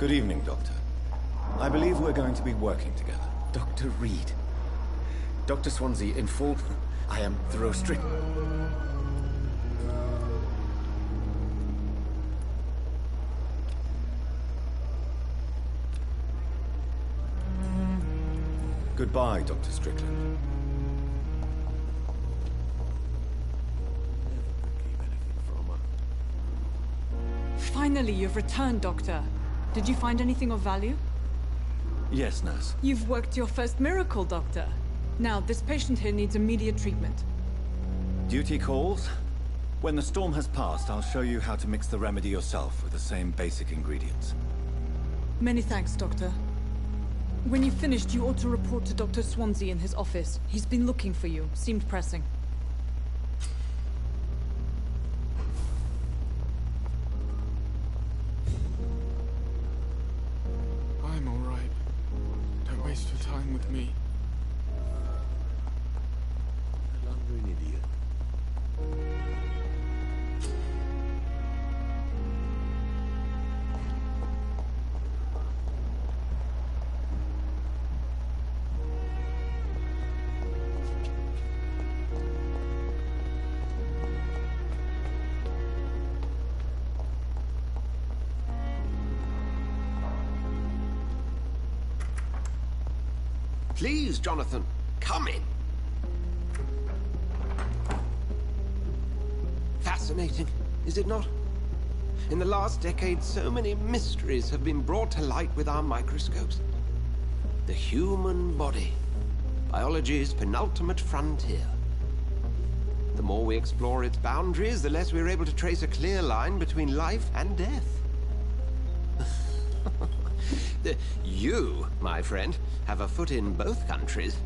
Good evening, Doctor. I believe we're going to be working together. Dr. Reed. Dr. Swansea informed me I am thorough-stricken. Goodbye, Dr. Strickland. Finally, you've returned, Doctor. Did you find anything of value? Yes, nurse. You've worked your first miracle, Doctor. Now, this patient here needs immediate treatment. Duty calls. When the storm has passed, I'll show you how to mix the remedy yourself with the same basic ingredients. Many thanks, Doctor. When you've finished, you ought to report to Dr. Swansea in his office. He's been looking for you. Seemed pressing. I'm all right. Don't waste your time with me. No longer an idiot. Please, Jonathan, come in. Fascinating, is it not? In the last decade, so many mysteries have been brought to light with our microscopes. The human body, biology's penultimate frontier. The more we explore its boundaries, the less we're able to trace a clear line between life and death. You, my friend, have a foot in both countries.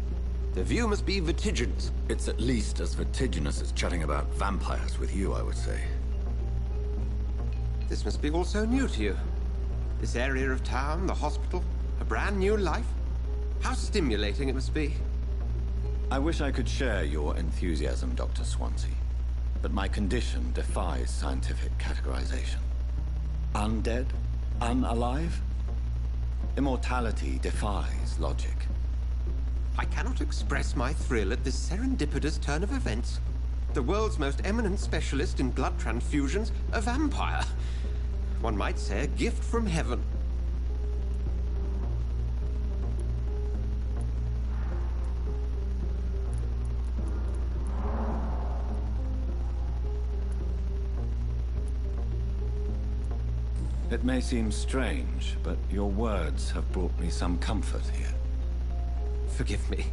The view must be vertiginous. It's at least as vertiginous as chatting about vampires with you, I would say. This must be all so new to you. This area of town, the hospital, a brand new life. How stimulating it must be. I wish I could share your enthusiasm, Dr. Swansea, but my condition defies scientific categorization. Undead? Unalive? Immortality defies logic. I cannot express my thrill at this serendipitous turn of events. The world's most eminent specialist in blood transfusions, a vampire. One might say a gift from heaven. It may seem strange, but your words have brought me some comfort here. Forgive me.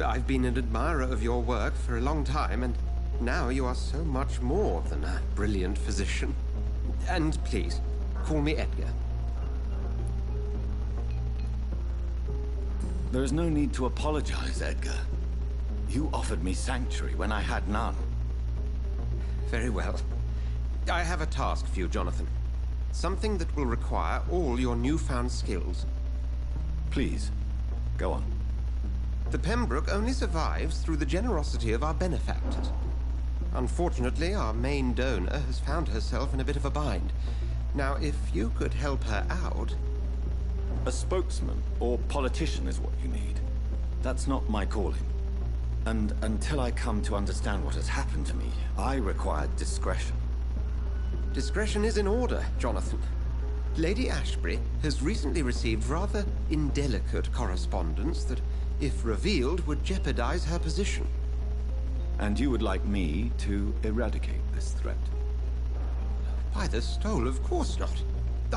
I've been an admirer of your work for a long time, and now you are so much more than a brilliant physician. And please, call me Edgar. There is no need to apologize, Edgar. You offered me sanctuary when I had none. Very well. I have a task for you, Jonathan. Something that will require all your newfound skills. Please, go on. The Pembroke only survives through the generosity of our benefactors. Unfortunately, our main donor has found herself in a bit of a bind. Now, if you could help her out... A spokesman or politician is what you need. That's not my calling. And until I come to understand what has happened to me, I require discretion. Discretion is in order, Jonathan. Lady Ashbury has recently received rather indelicate correspondence that, if revealed, would jeopardize her position. And you would like me to eradicate this threat? By the stole, of course not.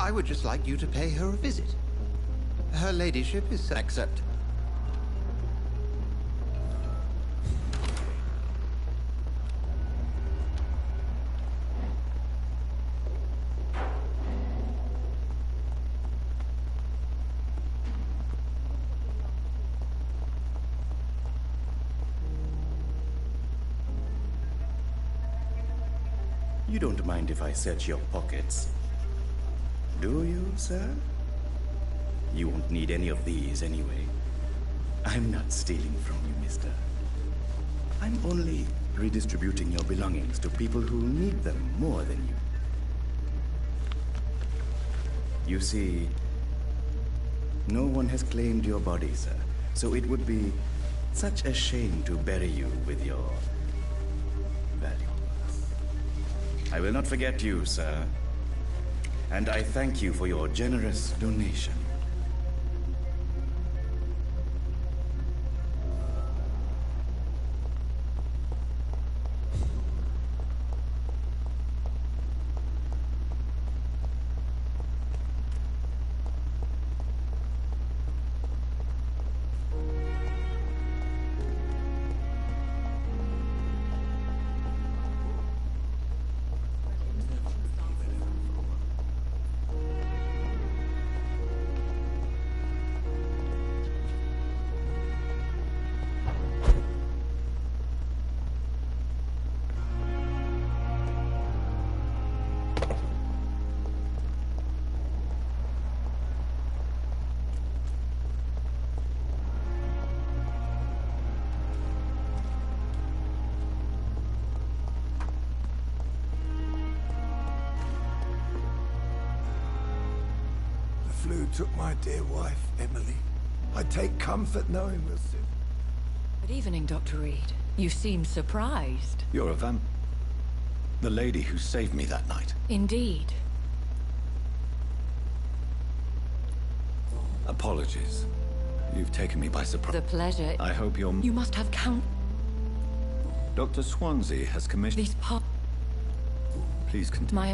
I would just like you to pay her a visit. Her ladyship is... Accept. You don't mind if I search your pockets, do you, sir? You won't need any of these anyway. I'm not stealing from you, mister. I'm only redistributing your belongings to people who need them more than you. You see, no one has claimed your body, sir, so it would be such a shame to bury you with your valuables. I will not forget you, sir. And I thank you for your generous donation. The flu took my dear wife, Emily. I take comfort knowing we'll soon... Good evening, Dr. Reed. You seem surprised. You're a vamp... The lady who saved me that night. Indeed. Apologies. You've taken me by surprise. The pleasure... I hope you're... You must have Dr. Swansea has commissioned... These Please continue. My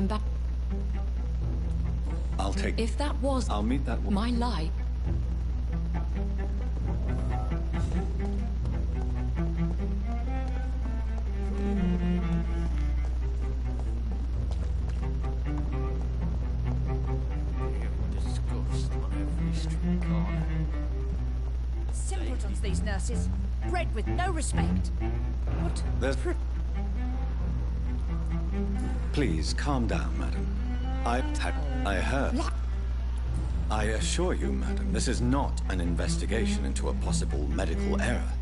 take... If that was I'll meet that woman. my life... Simpletons, these nurses. Bred with no respect. What? There's... Please, calm down, madam. I heard... I assure you, madam, this is not an investigation into a possible medical error.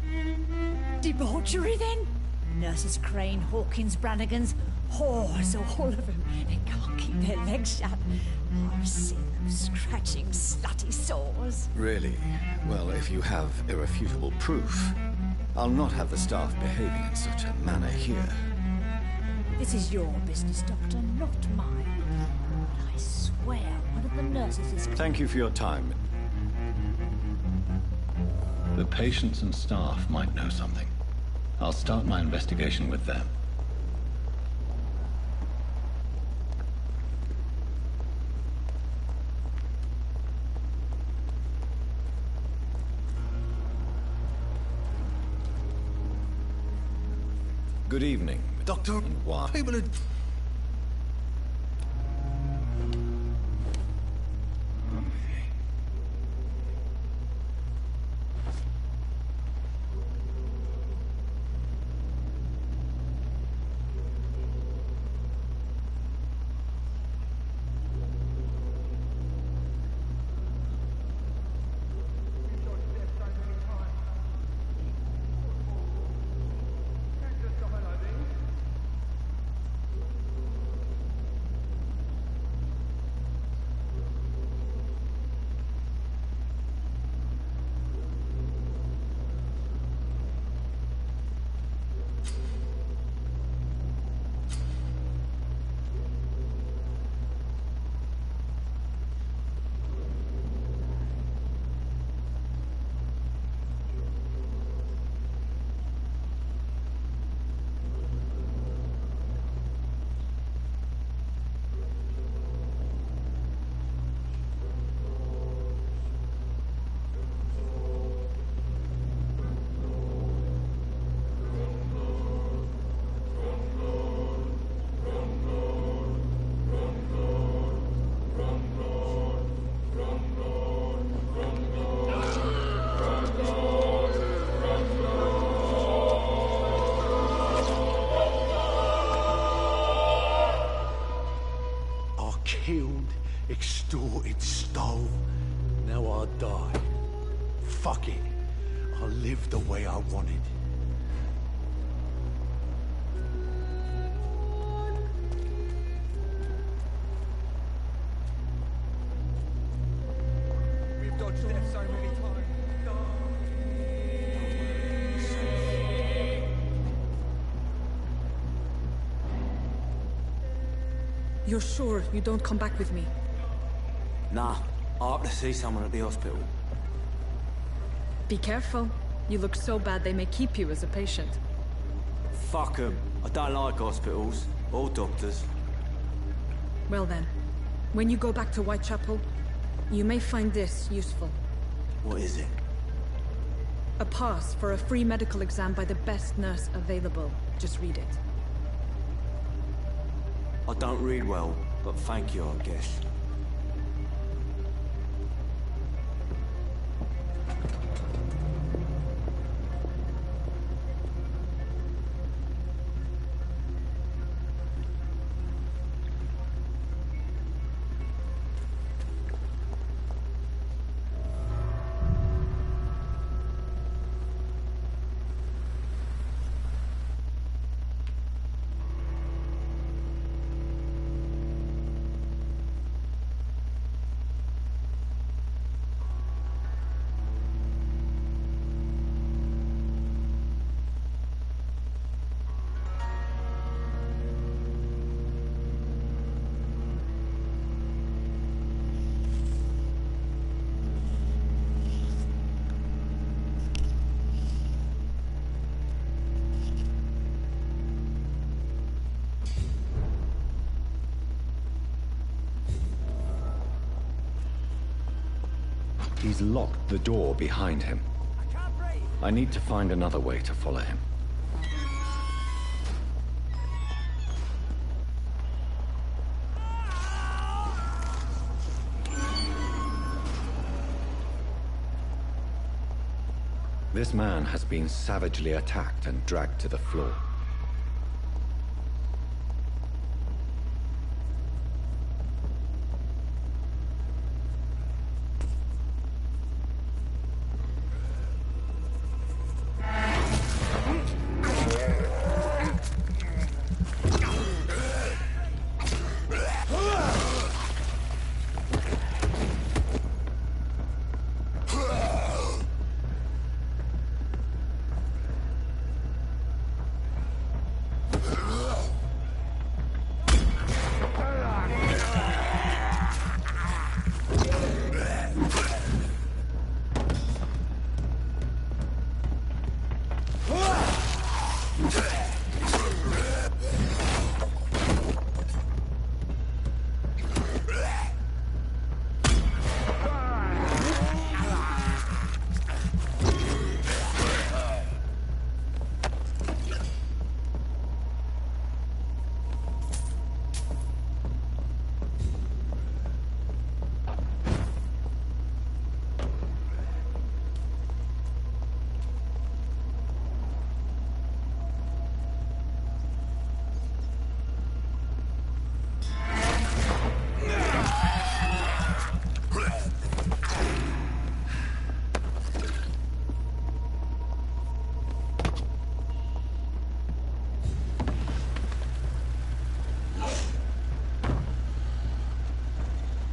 Debauchery, then? Nurses Crane, Hawkins, Brannigans, whores, all of them. They can't keep their legs shut. I've seen them scratching slutty sores. Really? Well, if you have irrefutable proof, I'll not have the staff behaving in such a manner here. This is your business, Doctor, not mine. But I swear one of the nurses is... Thank you for your time. The patients and staff might know something. I'll start my investigation with them. Good evening. Doctor, Why? people are... Killed, extorted, stole. Now I die. Fuck it. I'll live the way I wanted. We've dodged death so many times. You're sure you don't come back with me? Nah, I have to see someone at the hospital. Be careful. You look so bad they may keep you as a patient. Fuck 'em. I don't like hospitals or doctors. Well then, when you go back to Whitechapel, you may find this useful. What is it? A pass for a free medical exam by the best nurse available. Just read it. I don't read well, but thank you, I guess. He's locked the door behind him. I need to find another way to follow him. This man has been savagely attacked and dragged to the floor.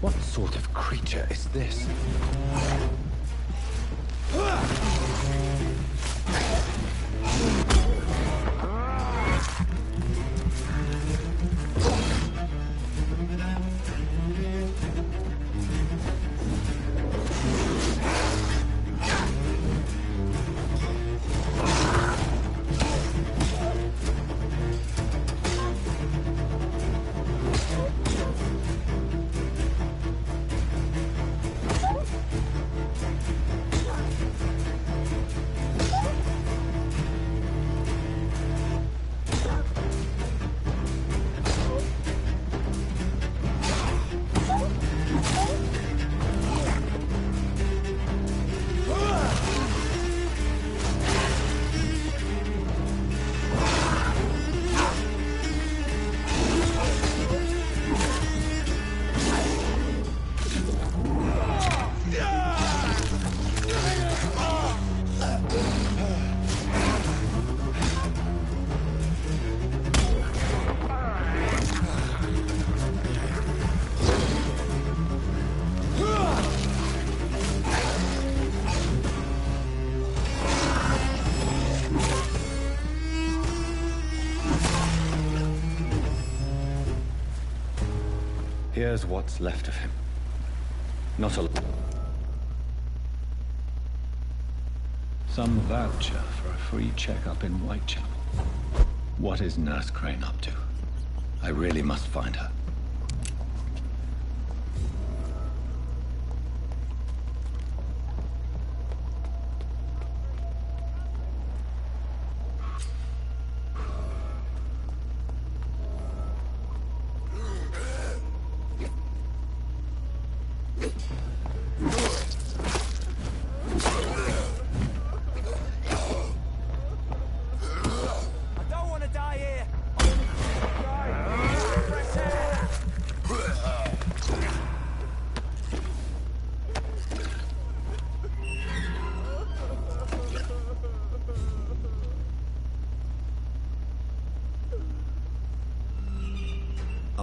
What sort of creature is this? Here's what's left of him. Not a... Some voucher for a free checkup in Whitechapel. What is Nurse Crane up to? I really must find her.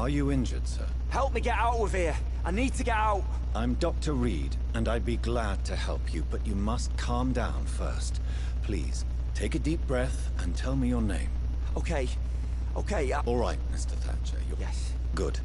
Are you injured, sir? Help me get out of here. I need to get out. I'm Dr. Reed, and I'd be glad to help you, but you must calm down first. Please, take a deep breath and tell me your name. Okay. Okay, All right, Mr. Thatcher. Yes. Good.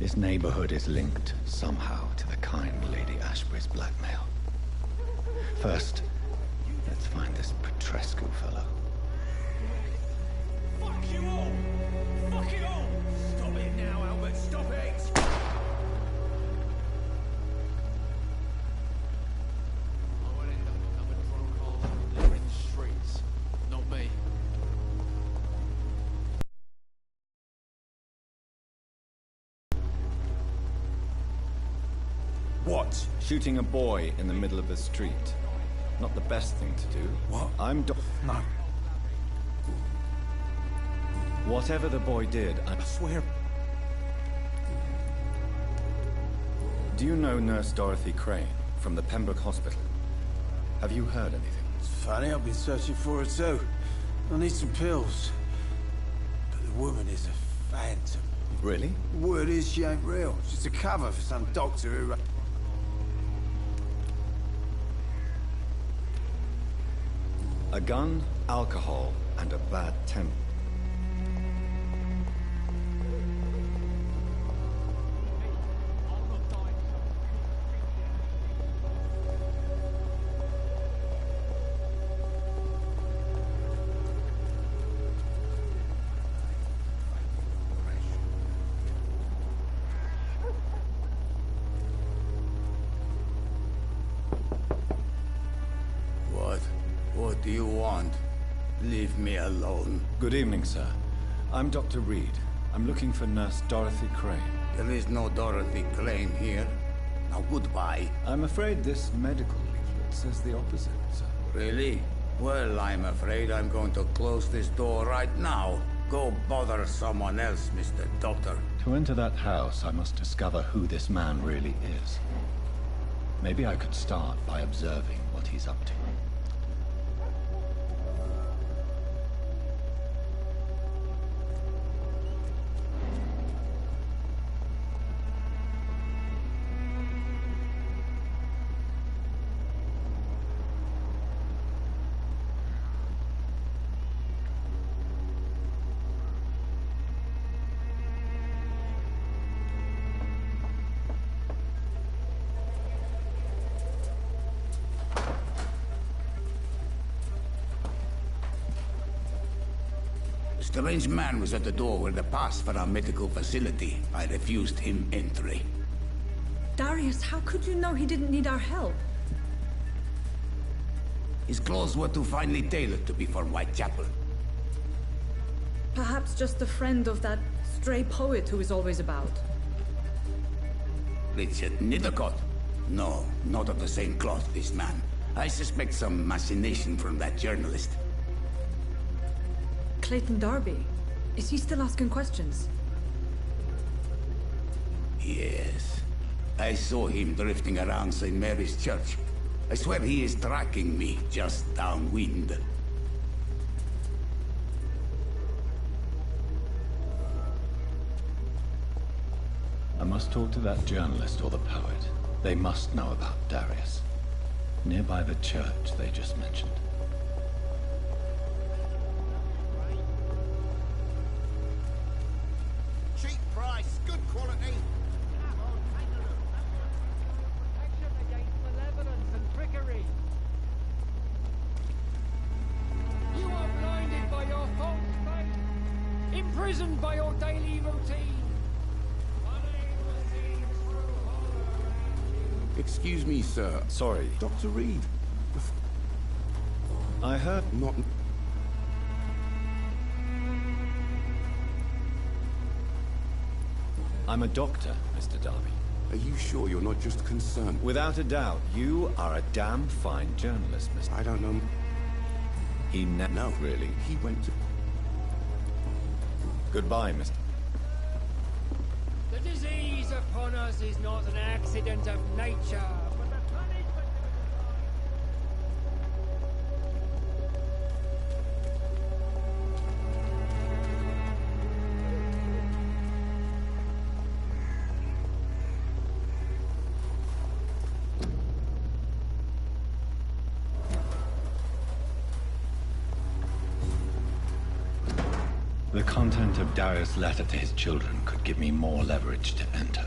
This neighborhood is linked somehow to the kind Lady Ashbury's blackmail. First, let's find this Petrescu fellow. Fuck you all! Fuck it all! Stop it now, Albert! Stop it! I would end up covered protocols there in the streets. Not me. What? Shooting a boy in the middle of the street. Not the best thing to do. What? I'm No. Whatever the boy did, I swear. Do you know Nurse Dorothy Crane from the Pembroke Hospital? Have you heard anything? It's funny, I've been searching for her too. I need some pills. But the woman is a phantom. Really? Word is she ain't real. She's a cover for some doctor who... A gun, alcohol, and a bad temper. What do you want? Leave me alone. Good evening, sir. I'm Dr. Reed. I'm looking for Nurse Dorothy Crane. There is no Dorothy Crane here. Now, goodbye. I'm afraid this medical leaflet says the opposite, sir. Really? Well, I'm afraid I'm going to close this door right now. Go bother someone else, Mr. Doctor. To enter that house, I must discover who this man really is. Maybe I could start by observing what he's up to. A strange man was at the door with a pass for our medical facility. I refused him entry. Darius, how could you know he didn't need our help? His clothes were too finely tailored to be for Whitechapel. Perhaps just a friend of that stray poet who is always about. Richard Nethercott? No, not of the same cloth, this man. I suspect some machination from that journalist. Clayton Darby. Is he still asking questions? Yes. I saw him drifting around St. Mary's Church. I swear he is tracking me just downwind. I must talk to that journalist or the poet. They must know about Darius. Nearby the church they just mentioned. Cheap price, good quality. Protection against malevolence and trickery. You are blinded by your false faith, imprisoned by your daily routine. Excuse me, sir. Sorry. Dr. Reed. I heard... Not... I'm a doctor, Mr. Darby. Are you sure you're not just concerned? Without a doubt, you are a damn fine journalist, Mr. I don't know. He No, really. He went to... Goodbye, Mr. The disease upon us is not an accident of nature, but the punishment... The content of Darius' letter to his children could give me more leverage to enter.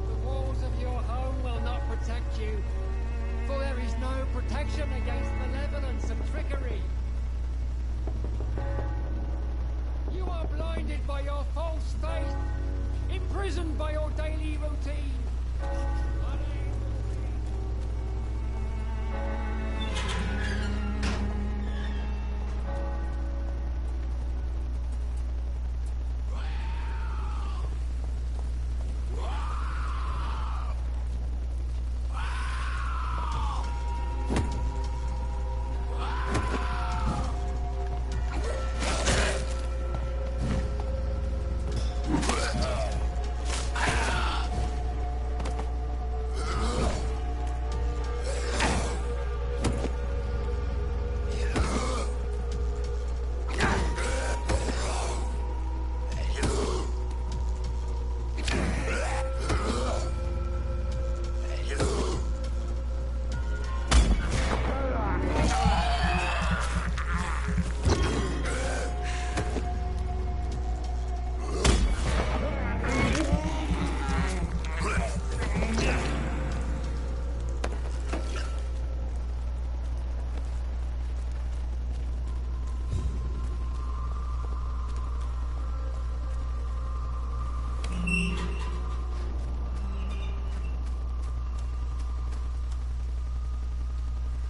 The walls of your home will not protect you, for there is no protection against malevolence and trickery. You are blinded by your false faith, imprisoned by your daily routine.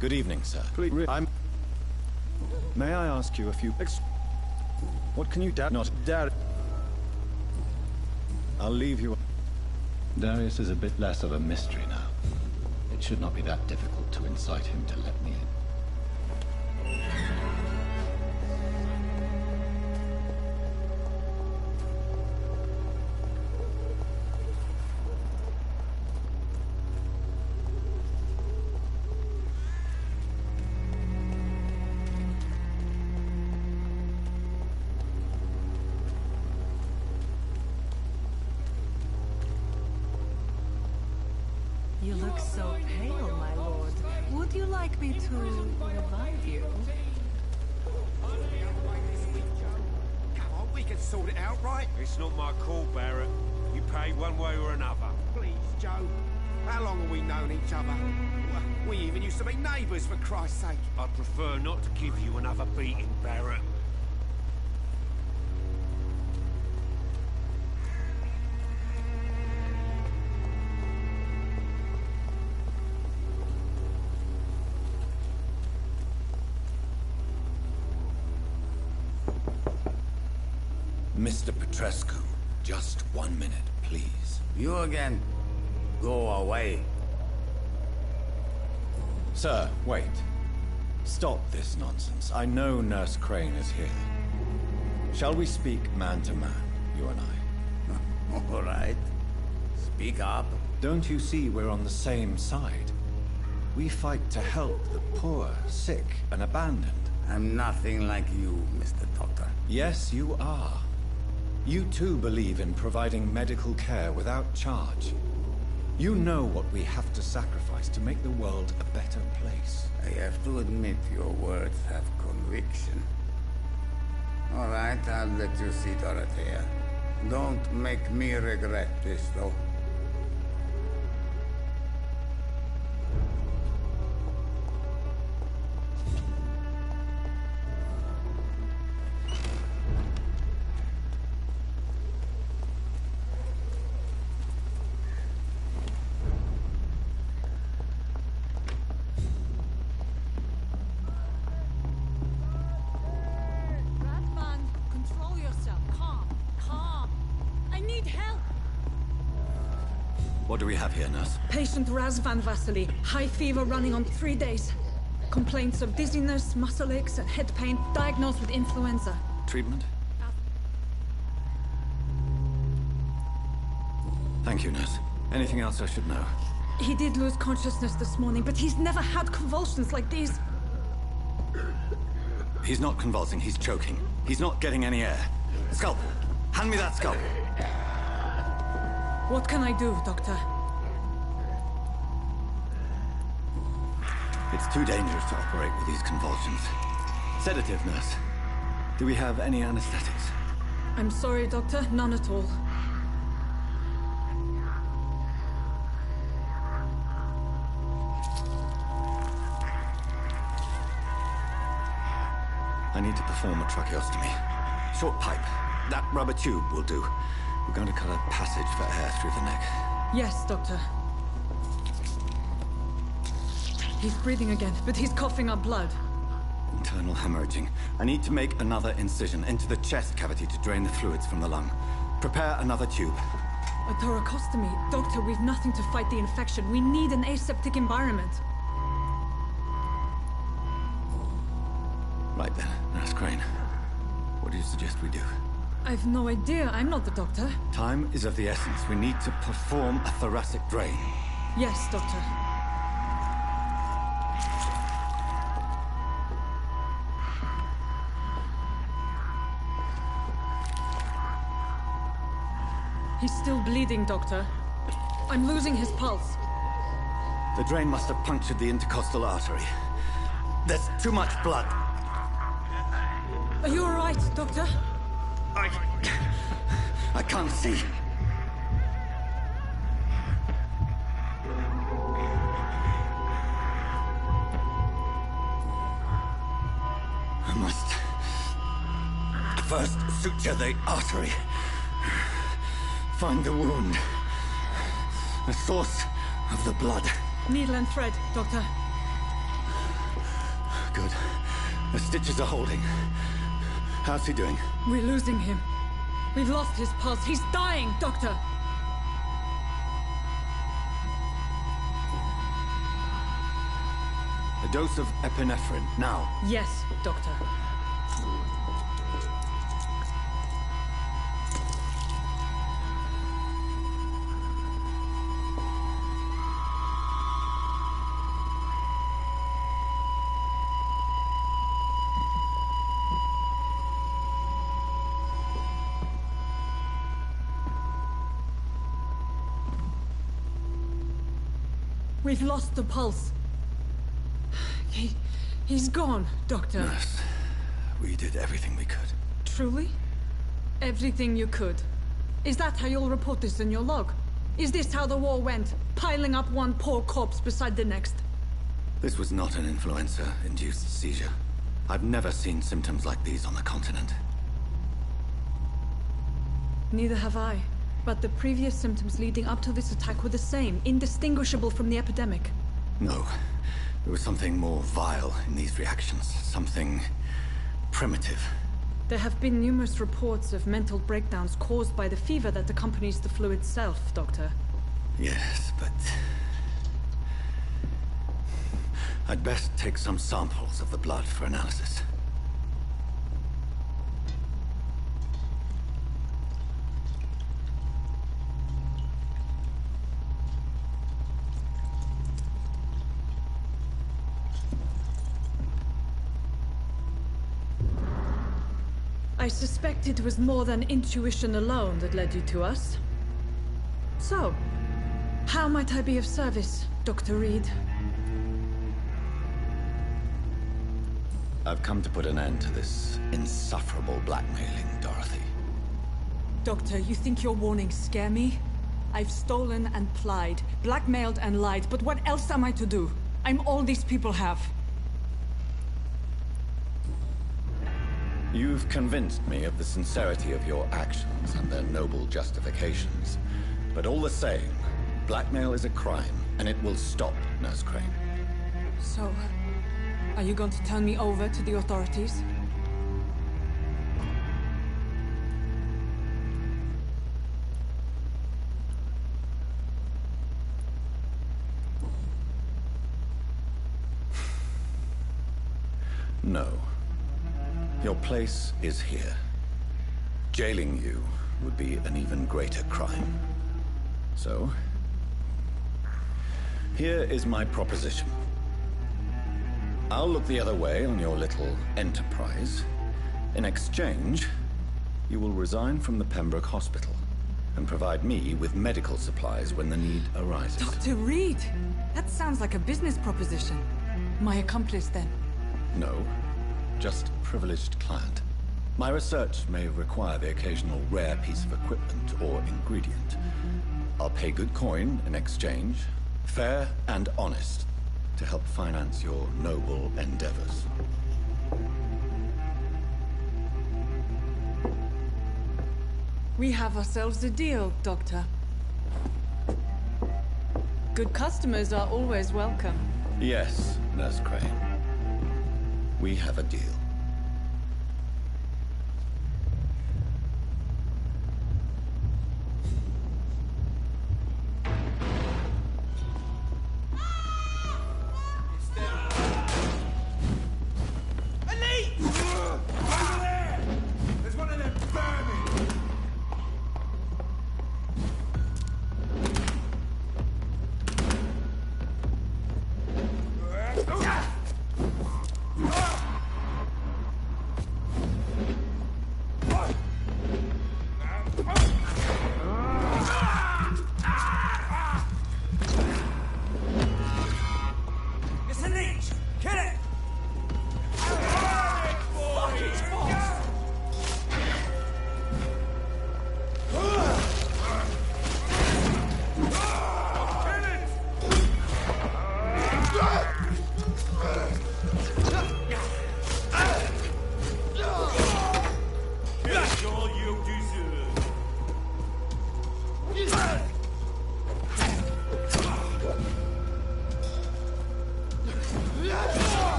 Good evening, sir. Please, May I ask you a few... What can you not doubt? I'll leave you... Darius is a bit less of a mystery now. It should not be that difficult to incite him to let me in. You look so pale, my lord. Would you like me to revive you? Come on, we can sort it out, right? It's not my call, Barrett. You pay one way or another. Please, Joe. How long have we known each other? We even used to be neighbours, for Christ's sake. I'd prefer not to give you another beating, Barrett. Mr. Petrescu, just 1 minute, please. You again? Go away. Sir, wait. Stop this nonsense. I know Nurse Crane is here. Shall we speak man to man, you and I? All right. Speak up. Don't you see we're on the same side? We fight to help the poor, sick, and abandoned. I'm nothing like you, Mr. Doctor. Yes, you are. You too believe in providing medical care without charge. You know what we have to sacrifice to make the world a better place. I have to admit your words have conviction. All right, I'll let you see, Dorothea. Don't make me regret this, though. What do we have here, nurse? Patient Raz Van Vasily. High fever running on 3 days. Complaints of dizziness, muscle aches, and head pain. Diagnosed with influenza. Treatment? Thank you, nurse. Anything else I should know? He did lose consciousness this morning, but he's never had convulsions like these. He's not convulsing, he's choking. He's not getting any air. Scalpel! Hand me that scalpel! What can I do, Doctor? It's too dangerous to operate with these convulsions. Sedative, nurse. Do we have any anesthetics? I'm sorry, Doctor. None at all. I need to perform a tracheostomy. Short pipe. That rubber tube will do. We're going to cut a passage for air through the neck. Yes, Doctor. He's breathing again, but he's coughing up blood. Internal hemorrhaging. I need to make another incision into the chest cavity to drain the fluids from the lung. Prepare another tube. A thoracostomy. Doctor, we've nothing to fight the infection. We need an aseptic environment. Right then, Nurse Crane. What do you suggest we do? I've no idea. I'm not the doctor. Time is of the essence. We need to perform a thoracic drain. Yes, Doctor. He's still bleeding, Doctor. I'm losing his pulse. The drain must have punctured the intercostal artery. There's too much blood. Are you all right, Doctor? I can't see. I must first suture the artery. Find the wound. The source of the blood. Needle and thread, Doctor. Good. The stitches are holding. How's he doing? We're losing him. We've lost his pulse. He's dying, Doctor. A dose of epinephrine, now. Yes, Doctor. We've lost the pulse. He's gone, Doctor. Nurse, we did everything we could. Truly? Everything you could? Is that how you'll report this in your log? Is this how the war went? Piling up one poor corpse beside the next? This was not an influenza-induced seizure. I've never seen symptoms like these on the continent. Neither have I. But the previous symptoms leading up to this attack were the same, indistinguishable from the epidemic. No. There was something more vile in these reactions. Something primitive. There have been numerous reports of mental breakdowns caused by the fever that accompanies the flu itself, Doctor. Yes, but... I'd best take some samples of the blood for analysis. I suspect it was more than intuition alone that led you to us. So, how might I be of service, Dr. Reed? I've come to put an end to this insufferable blackmailing, Dorothy. Doctor, you think your warnings scare me? I've stolen and plied, blackmailed and lied, but what else am I to do? I'm all these people have. You've convinced me of the sincerity of your actions and their noble justifications. But all the same, blackmail is a crime, and it will stop, Nurse Crane. So, are you going to turn me over to the authorities? No. Your place is here. Jailing you would be an even greater crime. So, here is my proposition. I'll look the other way on your little enterprise. In exchange, you will resign from the Pembroke Hospital and provide me with medical supplies when the need arises. Dr. Reed! That sounds like a business proposition. My accomplice, then? No, just privileged client. My research may require the occasional rare piece of equipment or ingredient. I'll pay good coin in exchange, fair and honest, to help finance your noble endeavors. We have ourselves a deal, Doctor. Good customers are always welcome. Yes, Nurse Crane. We have a deal.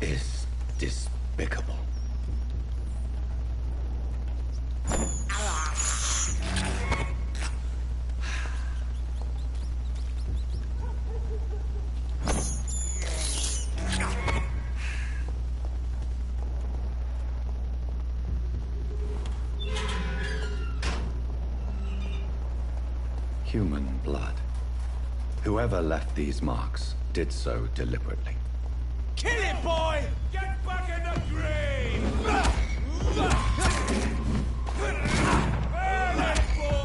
Is despicable. Human blood. Whoever left these marks did so deliberately. Kill it, boy! Get back in the grave! Burn it, boy!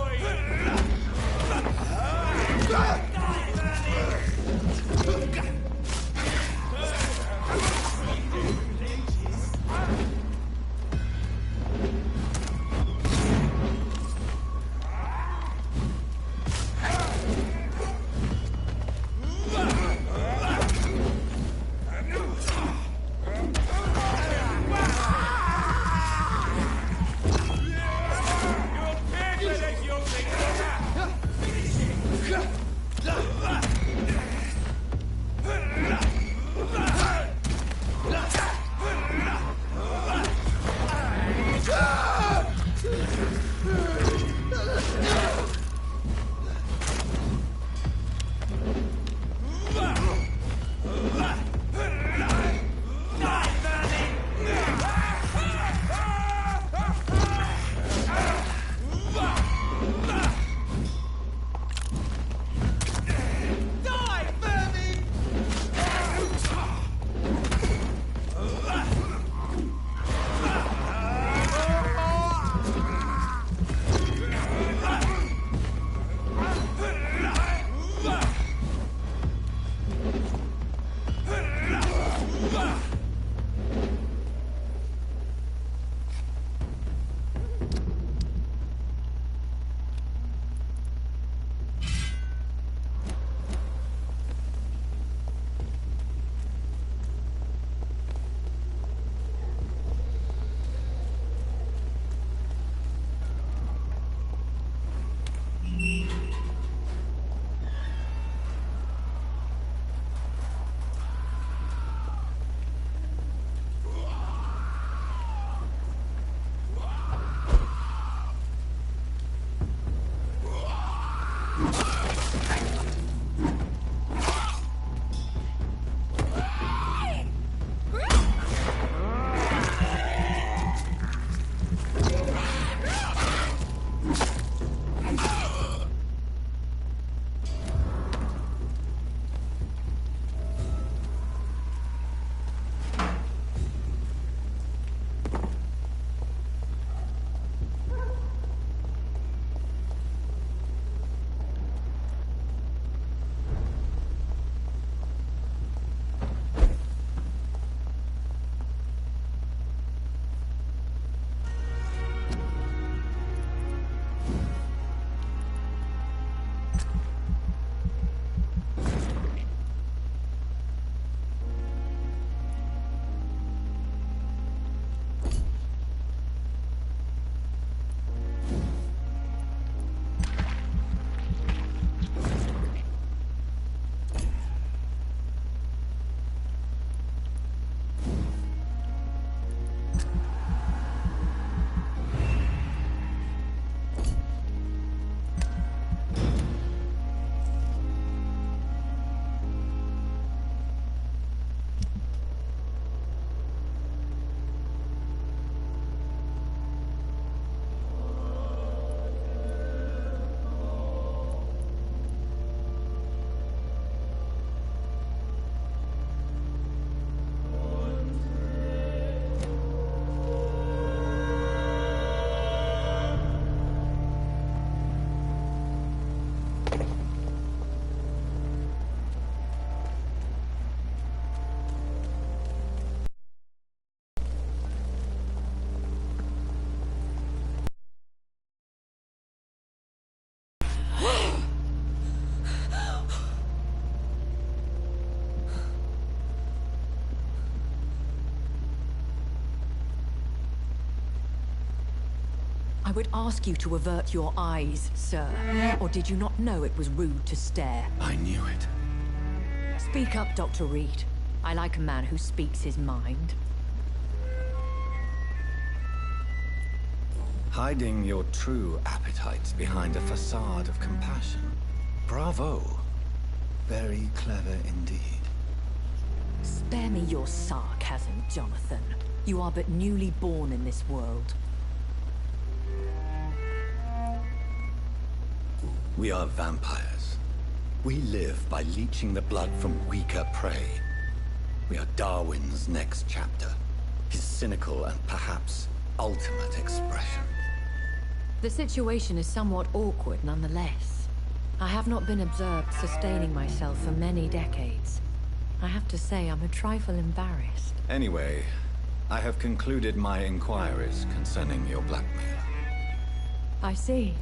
I would ask you to avert your eyes, sir. Or did you not know it was rude to stare? I knew it. Speak up, Dr. Reed. I like a man who speaks his mind. Hiding your true appetites behind a facade of compassion. Bravo. Very clever indeed. Spare me your sarcasm, Jonathan. You are but newly born in this world. We are vampires. We live by leeching the blood from weaker prey. We are Darwin's next chapter. His cynical and perhaps ultimate expression. The situation is somewhat awkward nonetheless. I have not been observed sustaining myself for many decades. I have to say I'm a trifle embarrassed. Anyway, I have concluded my inquiries concerning your blackmail. I see.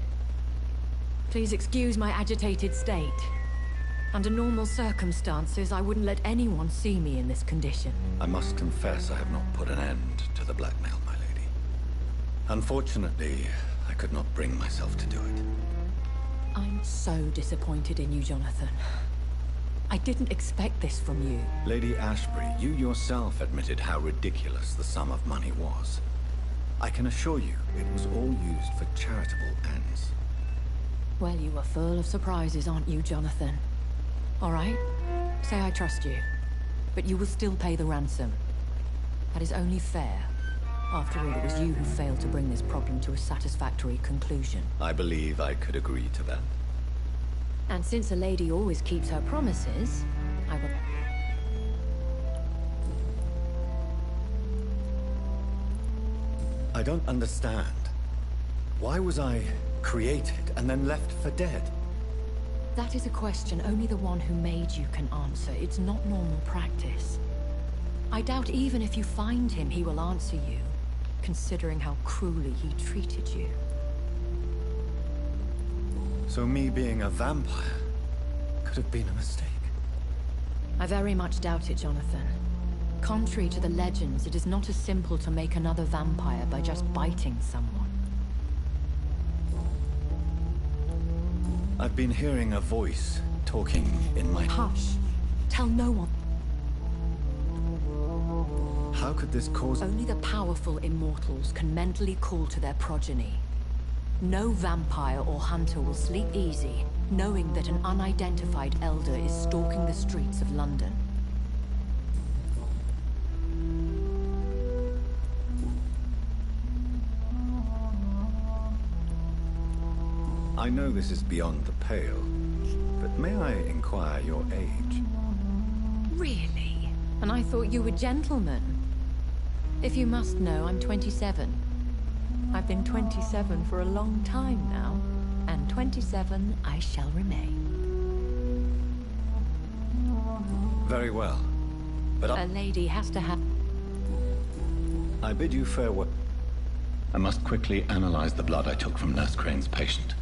Please excuse my agitated state. Under normal circumstances, I wouldn't let anyone see me in this condition. I must confess I have not put an end to the blackmail, my lady. Unfortunately, I could not bring myself to do it. I'm so disappointed in you, Jonathan. I didn't expect this from you. Lady Ashbury, you yourself admitted how ridiculous the sum of money was. I can assure you, it was all used for charitable ends. Well, you are full of surprises, aren't you, Jonathan? All right, say I trust you, but you will still pay the ransom. That is only fair. After all, it was you who failed to bring this problem to a satisfactory conclusion. I believe I could agree to that. And since a lady always keeps her promises, I will... I don't understand. Why was I created and then left for dead? That is a question only the one who made you can answer. It's not normal practice. I doubt even if you find him, he will answer you, considering how cruelly he treated you. So me being a vampire could have been a mistake. I very much doubt it, Jonathan. Contrary to the legends, it is not as simple to make another vampire by just biting someone. I've been hearing a voice talking in my... Hush. Tell no one. How could this cause... Only the powerful immortals can mentally call to their progeny. No vampire or hunter will sleep easy, knowing that an unidentified elder is stalking the streets of London. I know this is beyond the pale, but may I inquire your age? Really? And I thought you were gentlemen. If you must know, I'm 27. I've been 27 for a long time now, and 27 I shall remain. Very well, but A lady has to have... I bid you farewell. I must quickly analyze the blood I took from Nurse Crane's patient.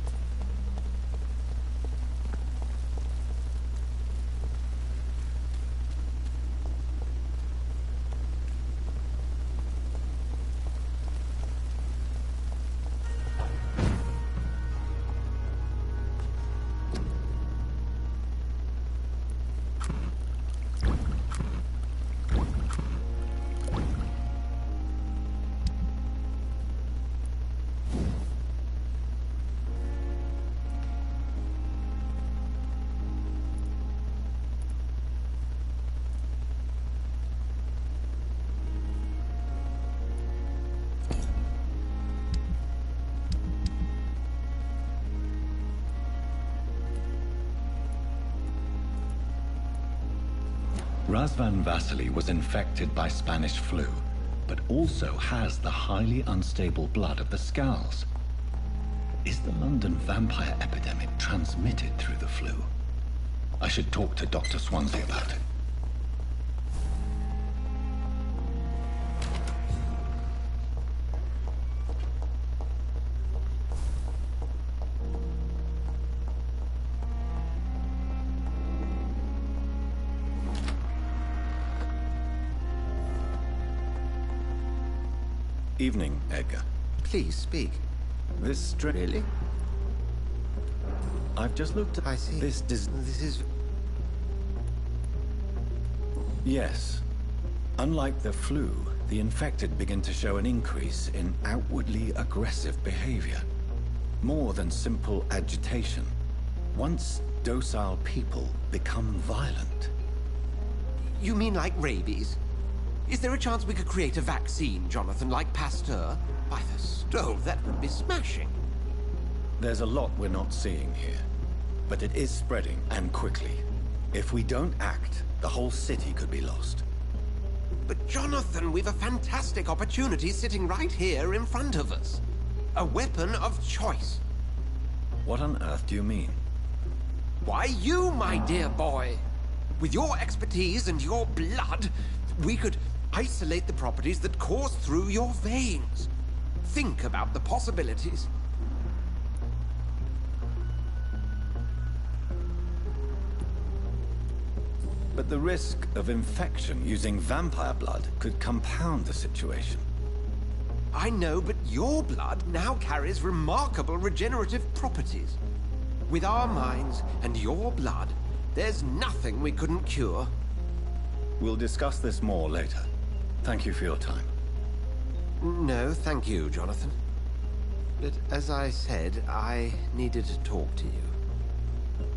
Razvan Vasily was infected by Spanish flu, but also has the highly unstable blood of the Scowls. Is the London vampire epidemic transmitted through the flu? I should talk to Dr. Swansea about it. Evening, Edgar. Please speak. This Really? I've just looked at... I see. This is... Yes. Unlike the flu, the infected begin to show an increase in outwardly aggressive behavior. More than simple agitation. Once docile people become violent. You mean like rabies? Is there a chance we could create a vaccine, Jonathan, like Pasteur? By the stove, that would be smashing. There's a lot we're not seeing here. But it is spreading, and quickly. If we don't act, the whole city could be lost. But Jonathan, we've a fantastic opportunity sitting right here in front of us. A weapon of choice. What on earth do you mean? Why, you, my dear boy. With your expertise and your blood, we could isolate the properties that course through your veins. Think about the possibilities. But the risk of infection using vampire blood could compound the situation. I know, but your blood now carries remarkable regenerative properties. With our minds and your blood, there's nothing we couldn't cure. We'll discuss this more later. Thank you for your time. No, thank you, Jonathan. But as I said, I needed to talk to you.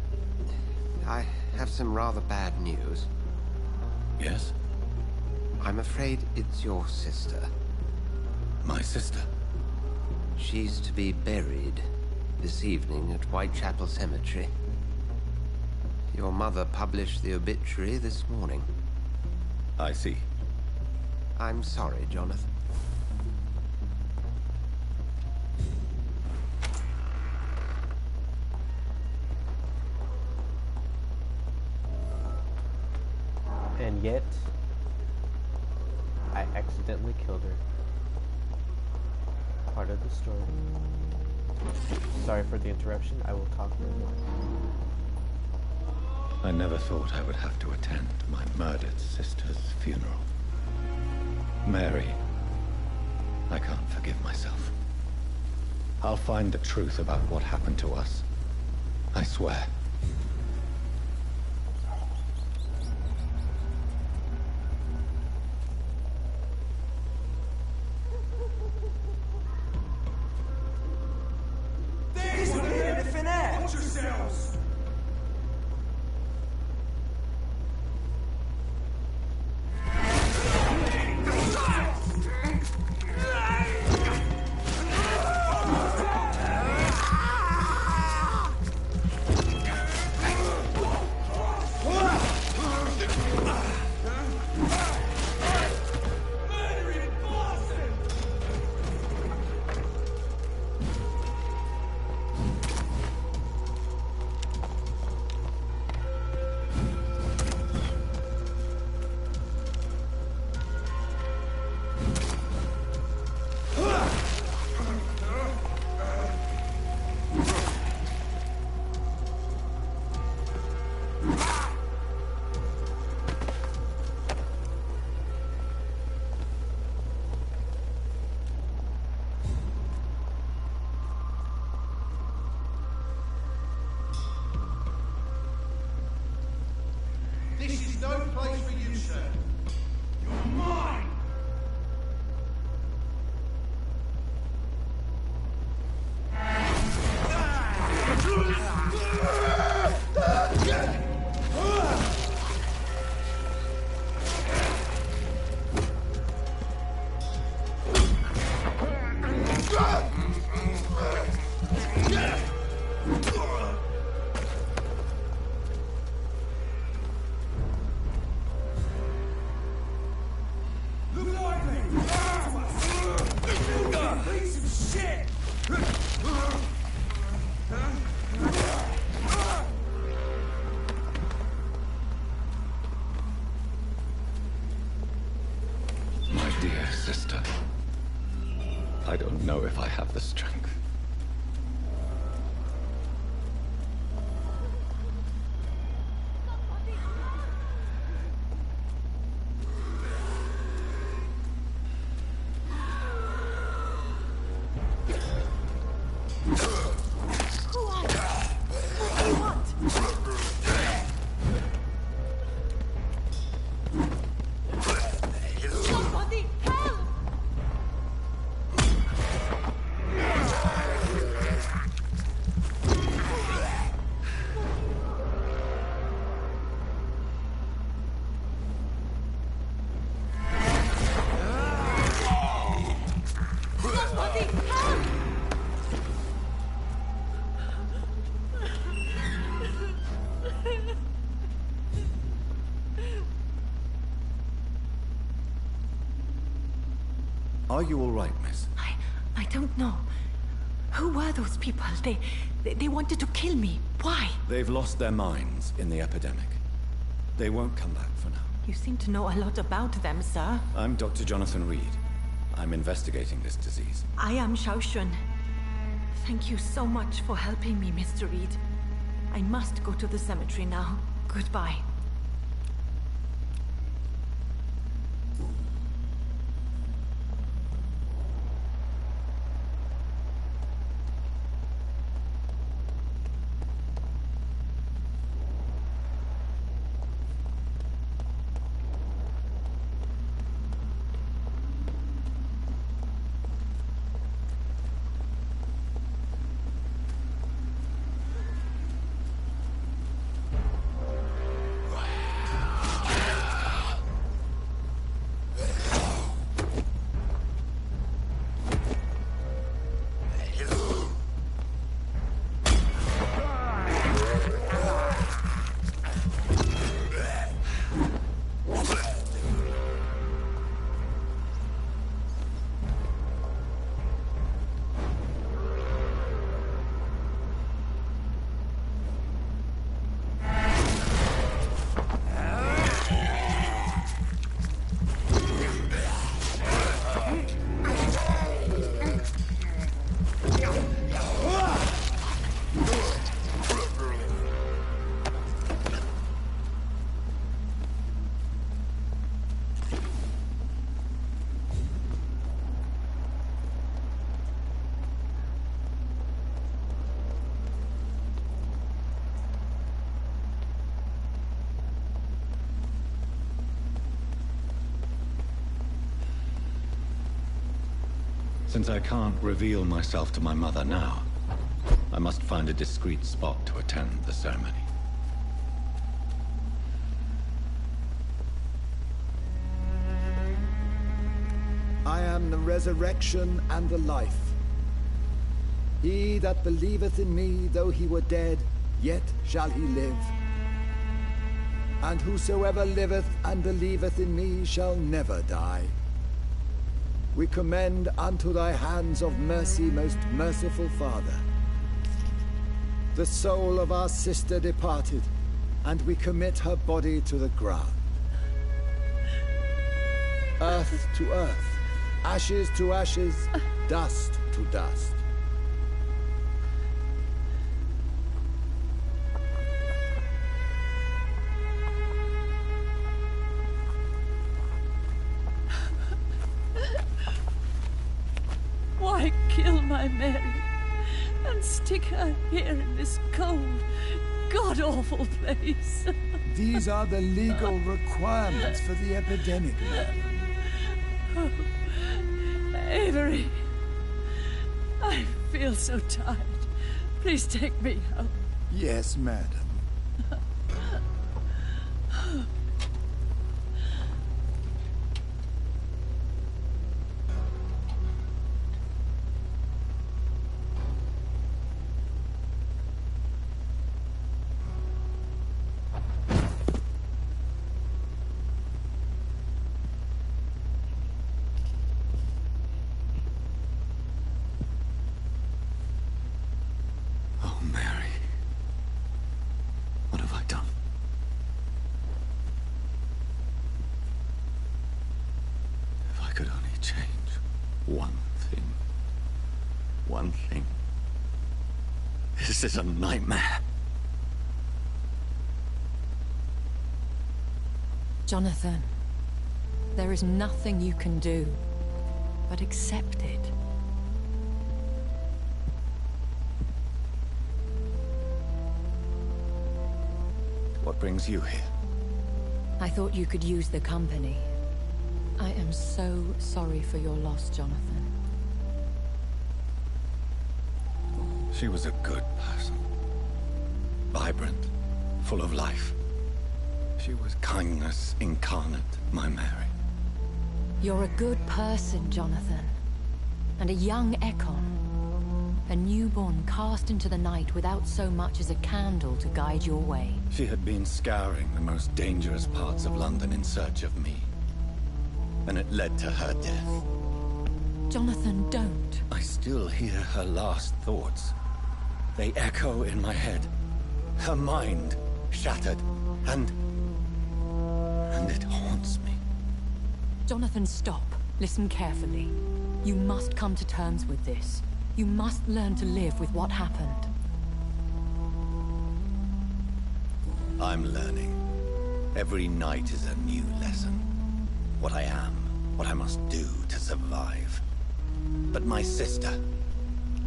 I have some rather bad news. Yes? I'm afraid it's your sister. My sister? She's to be buried this evening at Whitechapel Cemetery. Your mother published the obituary this morning. I see. I'm sorry, Jonathan. And yet, I accidentally killed her. Part of the story. Sorry for the interruption. I will talk later. I never thought I would have to attend my murdered sister's funeral. Mary, I can't forgive myself. I'll find the truth about what happened to us. I swear. I don't know if I have the strength. Are you all right, miss? I don't know. Who were those people? They wanted to kill me. Why? They've lost their minds in the epidemic. They won't come back for now. You seem to know a lot about them, sir. I'm Dr. Jonathan Reed. I'm investigating this disease. I am Xiaoxun. Thank you so much for helping me, Mr. Reed. I must go to the cemetery now. Goodbye. Since I can't reveal myself to my mother now, I must find a discreet spot to attend the ceremony. I am the resurrection and the life. He that believeth in me, though he were dead, yet shall he live. And whosoever liveth and believeth in me shall never die. We commend unto thy hands of mercy, most merciful Father, the soul of our sister departed, and we commit her body to the ground. Earth to earth, ashes to ashes, dust to dust. Why kill my Mary and stick her here in this cold, god-awful place? These are the legal requirements for the epidemic, madam. Oh, Avery, I feel so tired. Please take me home. Yes, madam. One thing. This is a nightmare. Jonathan, there is nothing you can do but accept it. What brings you here? I thought you could use the company. I am so sorry for your loss, Jonathan. She was a good person. Vibrant, full of life. She was kindness incarnate, my Mary. You're a good person, Jonathan. And a young Ekon. A newborn cast into the night without so much as a candle to guide your way. She had been scouring the most dangerous parts of London in search of me. And it led to her death. Jonathan, don't. I still hear her last thoughts. They echo in my head. Her mind shattered, and it haunts me. Jonathan, stop. Listen carefully. You must come to terms with this. You must learn to live with what happened. I'm learning. Every night is a new lesson. What I am, what I must do to survive. But my sister,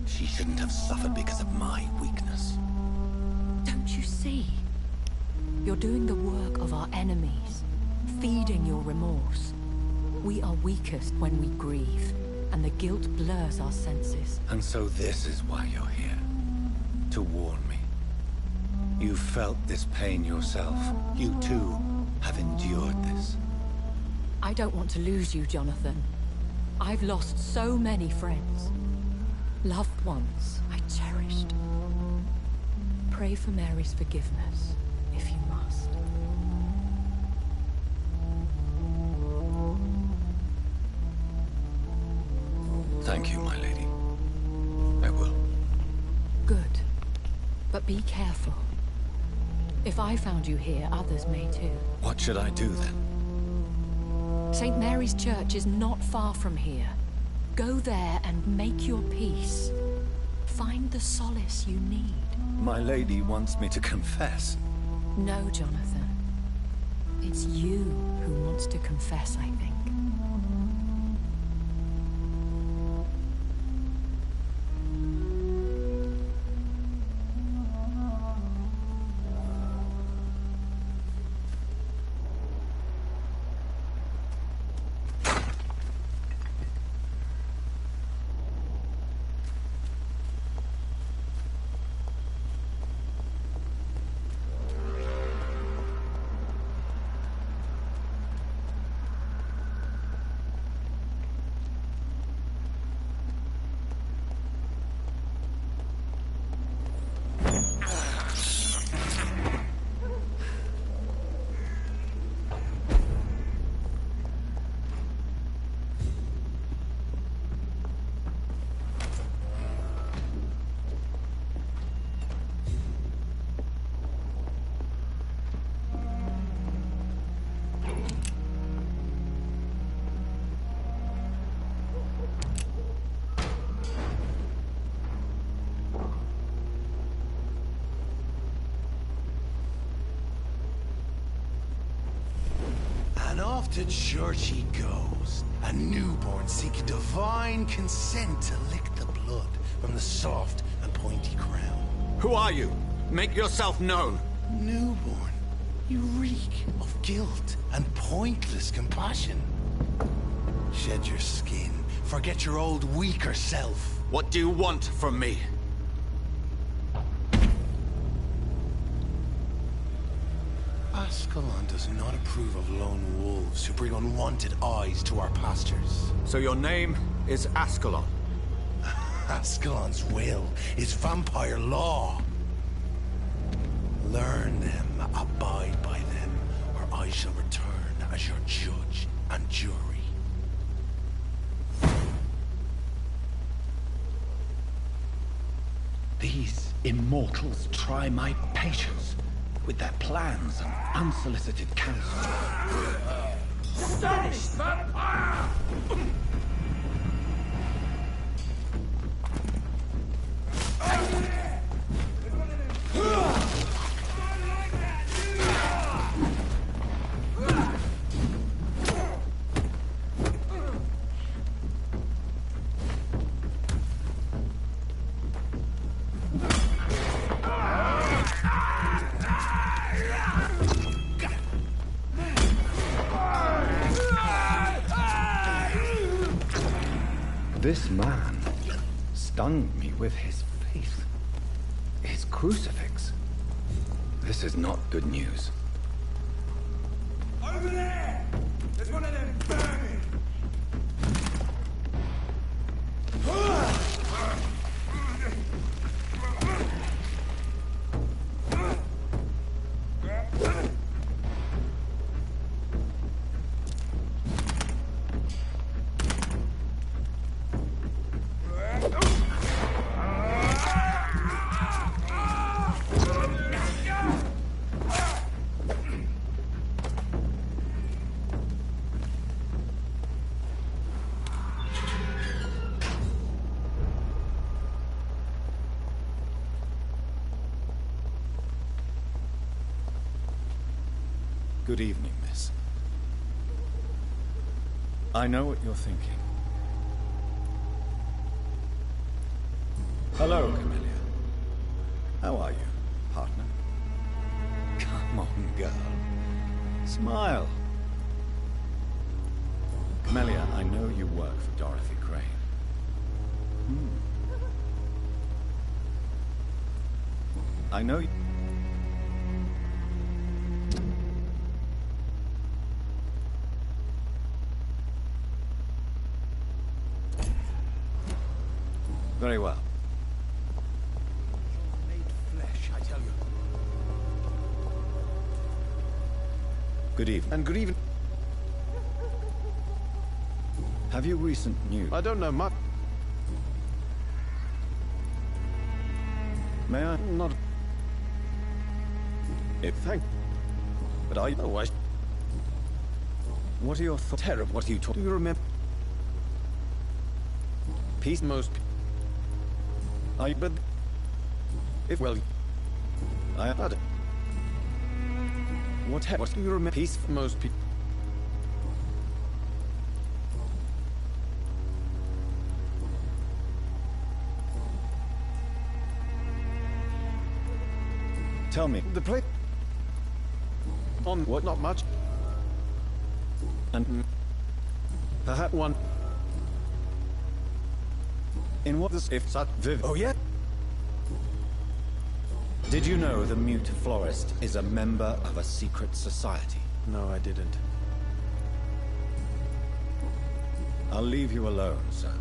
she shouldn't have suffered because of my weakness. Don't you see? You're doing the work of our enemies, feeding your remorse. We are weakest when we grieve, and the guilt blurs our senses. And so this is why you're here. To warn me. You felt this pain yourself. You too have endured this. I don't want to lose you, Jonathan. I've lost so many friends. Loved ones I cherished. Pray for Mary's forgiveness, if you must. Thank you, my lady. I will. Good. But be careful. If I found you here, others may too. What should I do then? St. Mary's Church is not far from here. Go there and make your peace. Find the solace you need. My lady wants me to confess. No, Jonathan. It's you who wants to confess, I think. And off to church he goes, a newborn seeking divine consent to lick the blood from the soft and pointy crown. Who are you? Make yourself known. Newborn, you reek of guilt and pointless compassion. Shed your skin, forget your old weaker self. What do you want from me? Ascalon does not approve of lone wolves who bring unwanted eyes to our pastures. So your name is Ascalon? Ascalon's will is vampire law. Learn them, abide by them, or I shall return as your judge and jury. These immortals try my patience with their plans and unsolicited counsel. Astonished vampire! This man stunned me with his faith. His crucifix. This is not good news. Over there! There's one of them burning! Good evening, miss. I know what you're thinking. Hello, Camellia. How are you, partner? Come on, girl. Smile. Camellia, I know you work for Dorothy Crane. I know you... Very well. Made flesh, I tell you. Good evening. And good evening. Have you recent news? I don't know much. May I not... Thank... But I know I... What are your thoughts? Terrible. What are you talking... Do you remember? Peace most... but... If well... I had it. What do you remember? Peace for most people. Tell me, the play... On what? Not much. And... perhaps one... In what this if such viv... Oh, yeah? Did you know the mute florist is a member of a secret society? No, I didn't. I'll leave you alone, sir.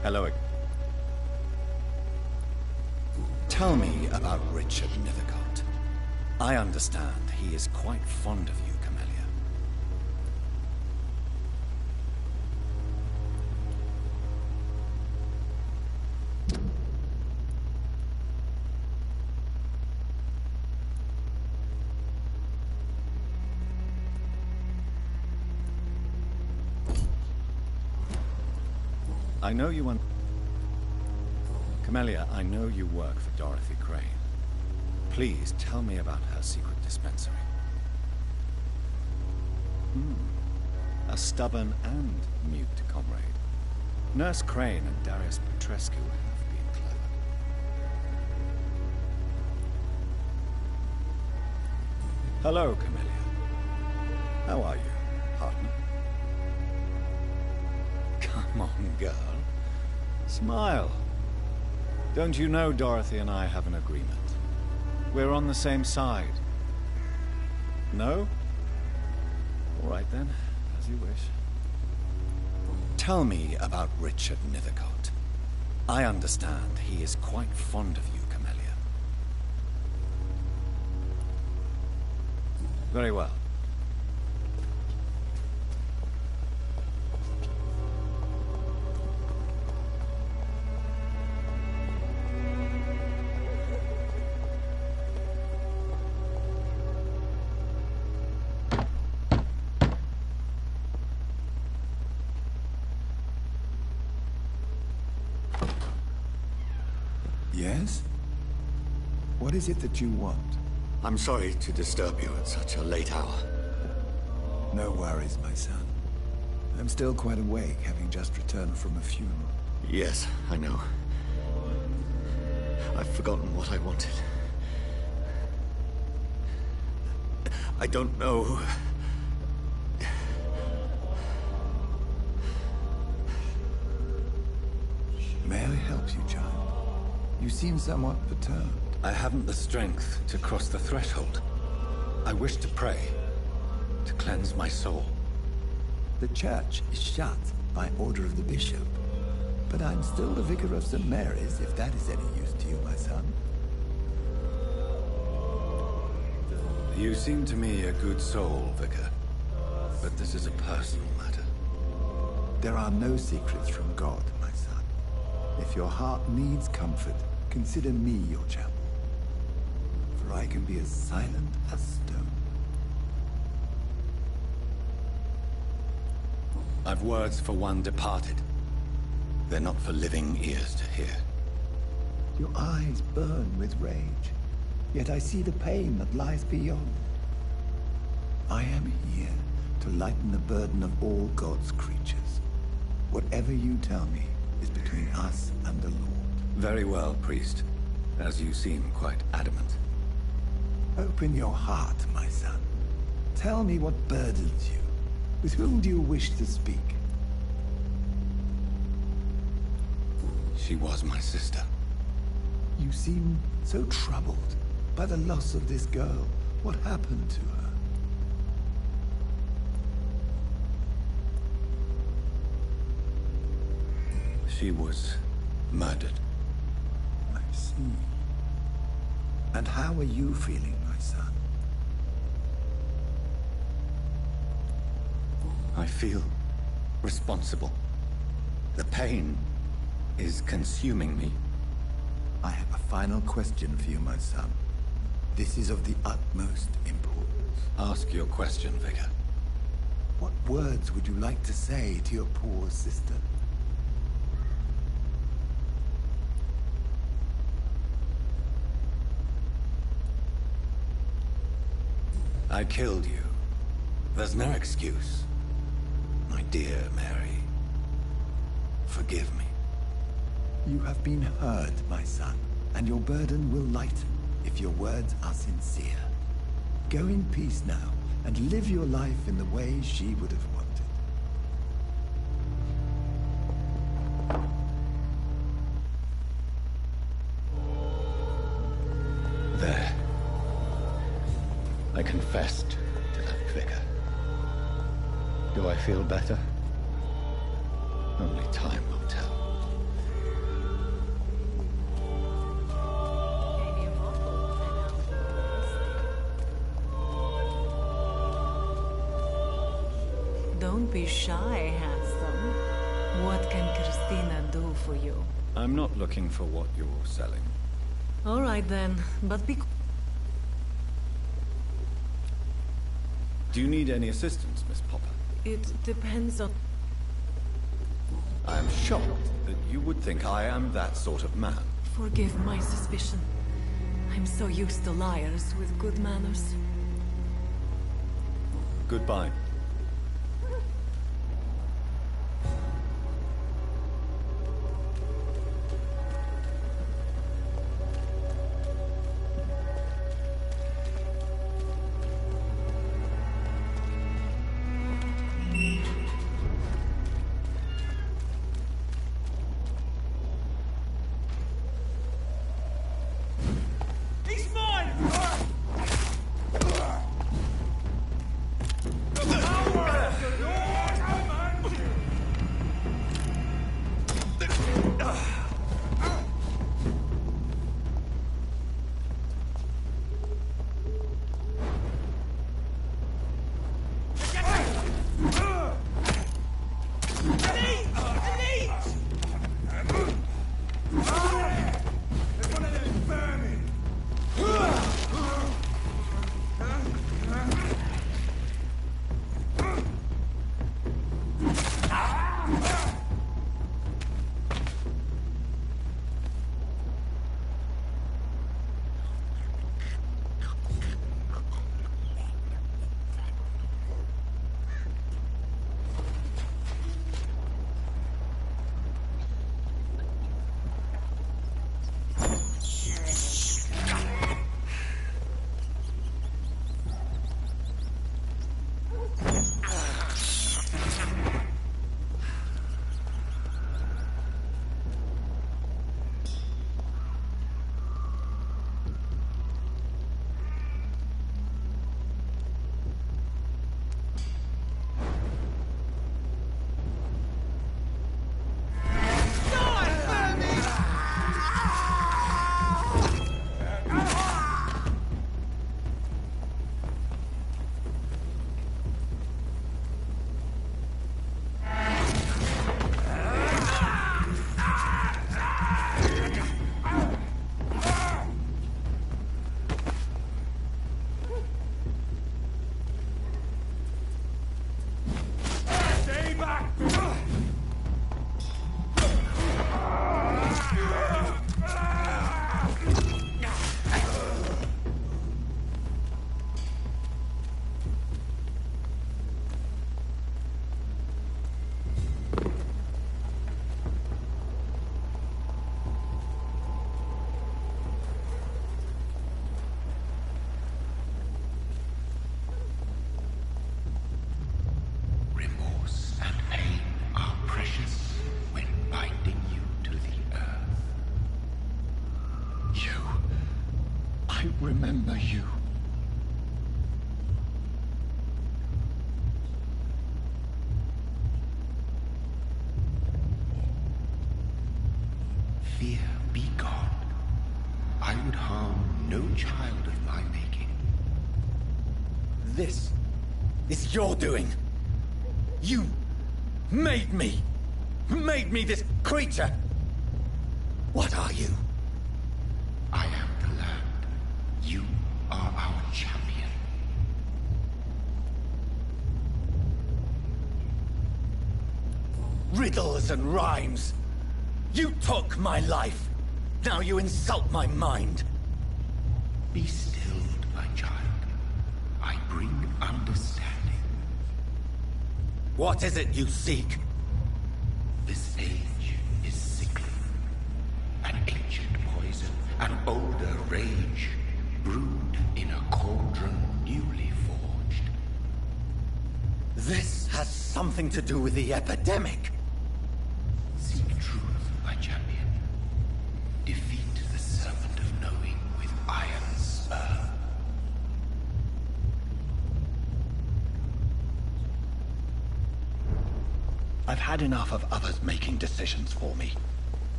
Hello. Tell me about Richard Nithercott. I understand he is quite fond of you, Camellia. I know you want... Camellia, I know you work for Dorothy Crane. Please tell me about her secret dispensary. A stubborn and mute comrade. Nurse Crane and Darius Petrescu have been clever. Hello, Camellia. How are you, partner? Come on, girl. Smile. Don't you know Dorothy and I have an agreement? We're on the same side. No? All right then, as you wish. Tell me about Richard Nithercott. I understand he is quite fond of you, Camellia. Very well. Yes? What is it that you want? I'm sorry to disturb you at such a late hour. No worries, my son. I'm still quite awake, having just returned from a funeral. Yes, I know. I've forgotten what I wanted. I don't know. May I help you, child? You seem somewhat perturbed. I haven't the strength to cross the threshold. I wish to pray, to cleanse my soul. The church is shut by order of the bishop. But I'm still the vicar of St. Mary's, if that is any use to you, my son. You seem to me a good soul, Vicar. But this is a personal matter. There are no secrets from God, my son. If your heart needs comfort, consider me your chapel. For I can be as silent as stone. I've words for one departed. They're not for living ears to hear. Your eyes burn with rage, yet I see the pain that lies beyond. I am here to lighten the burden of all God's creatures. Whatever you tell me is between us and the Lord. Very well, priest. As you seem quite adamant. Open your heart, my son. Tell me what burdens you. With whom do you wish to speak? She was my sister. You seem so troubled by the loss of this girl. What happened to her? She was murdered. I see. And how are you feeling, my son? I feel responsible. The pain is consuming me. I have a final question for you, my son. This is of the utmost importance. Ask your question, Vicar. What words would you like to say to your poor sister? I killed you. There's no excuse. My dear Mary, forgive me. You have been heard, my son, and your burden will lighten if your words are sincere. Go in peace now, and live your life in the way she would have wanted. There. I confessed to that vicar. Do I feel better? Only time will tell. Don't be shy, handsome. What can Christina do for you? I'm not looking for what you're selling. All right then, but be... Do you need any assistance, Miss Popper? It depends on... I am shocked that you would think I am that sort of man. Forgive my suspicion. I'm so used to liars with good manners. Goodbye. He's mine! remember you. Fear be gone. I would harm no child of my making. This is your doing. You made me this creature. What are you? I am the land. You are our champion. Riddles and rhymes. You took my life. Now you insult my mind. Be stilled, my child. I bring understanding. What is it you seek? This age is sickly. An ancient poison, an older rage, brewed in a cauldron newly forged. This has something to do with the epidemic. Seek truth, my champion. Defeat the serpent of knowing with iron spur. I've had enough of others making decisions for me,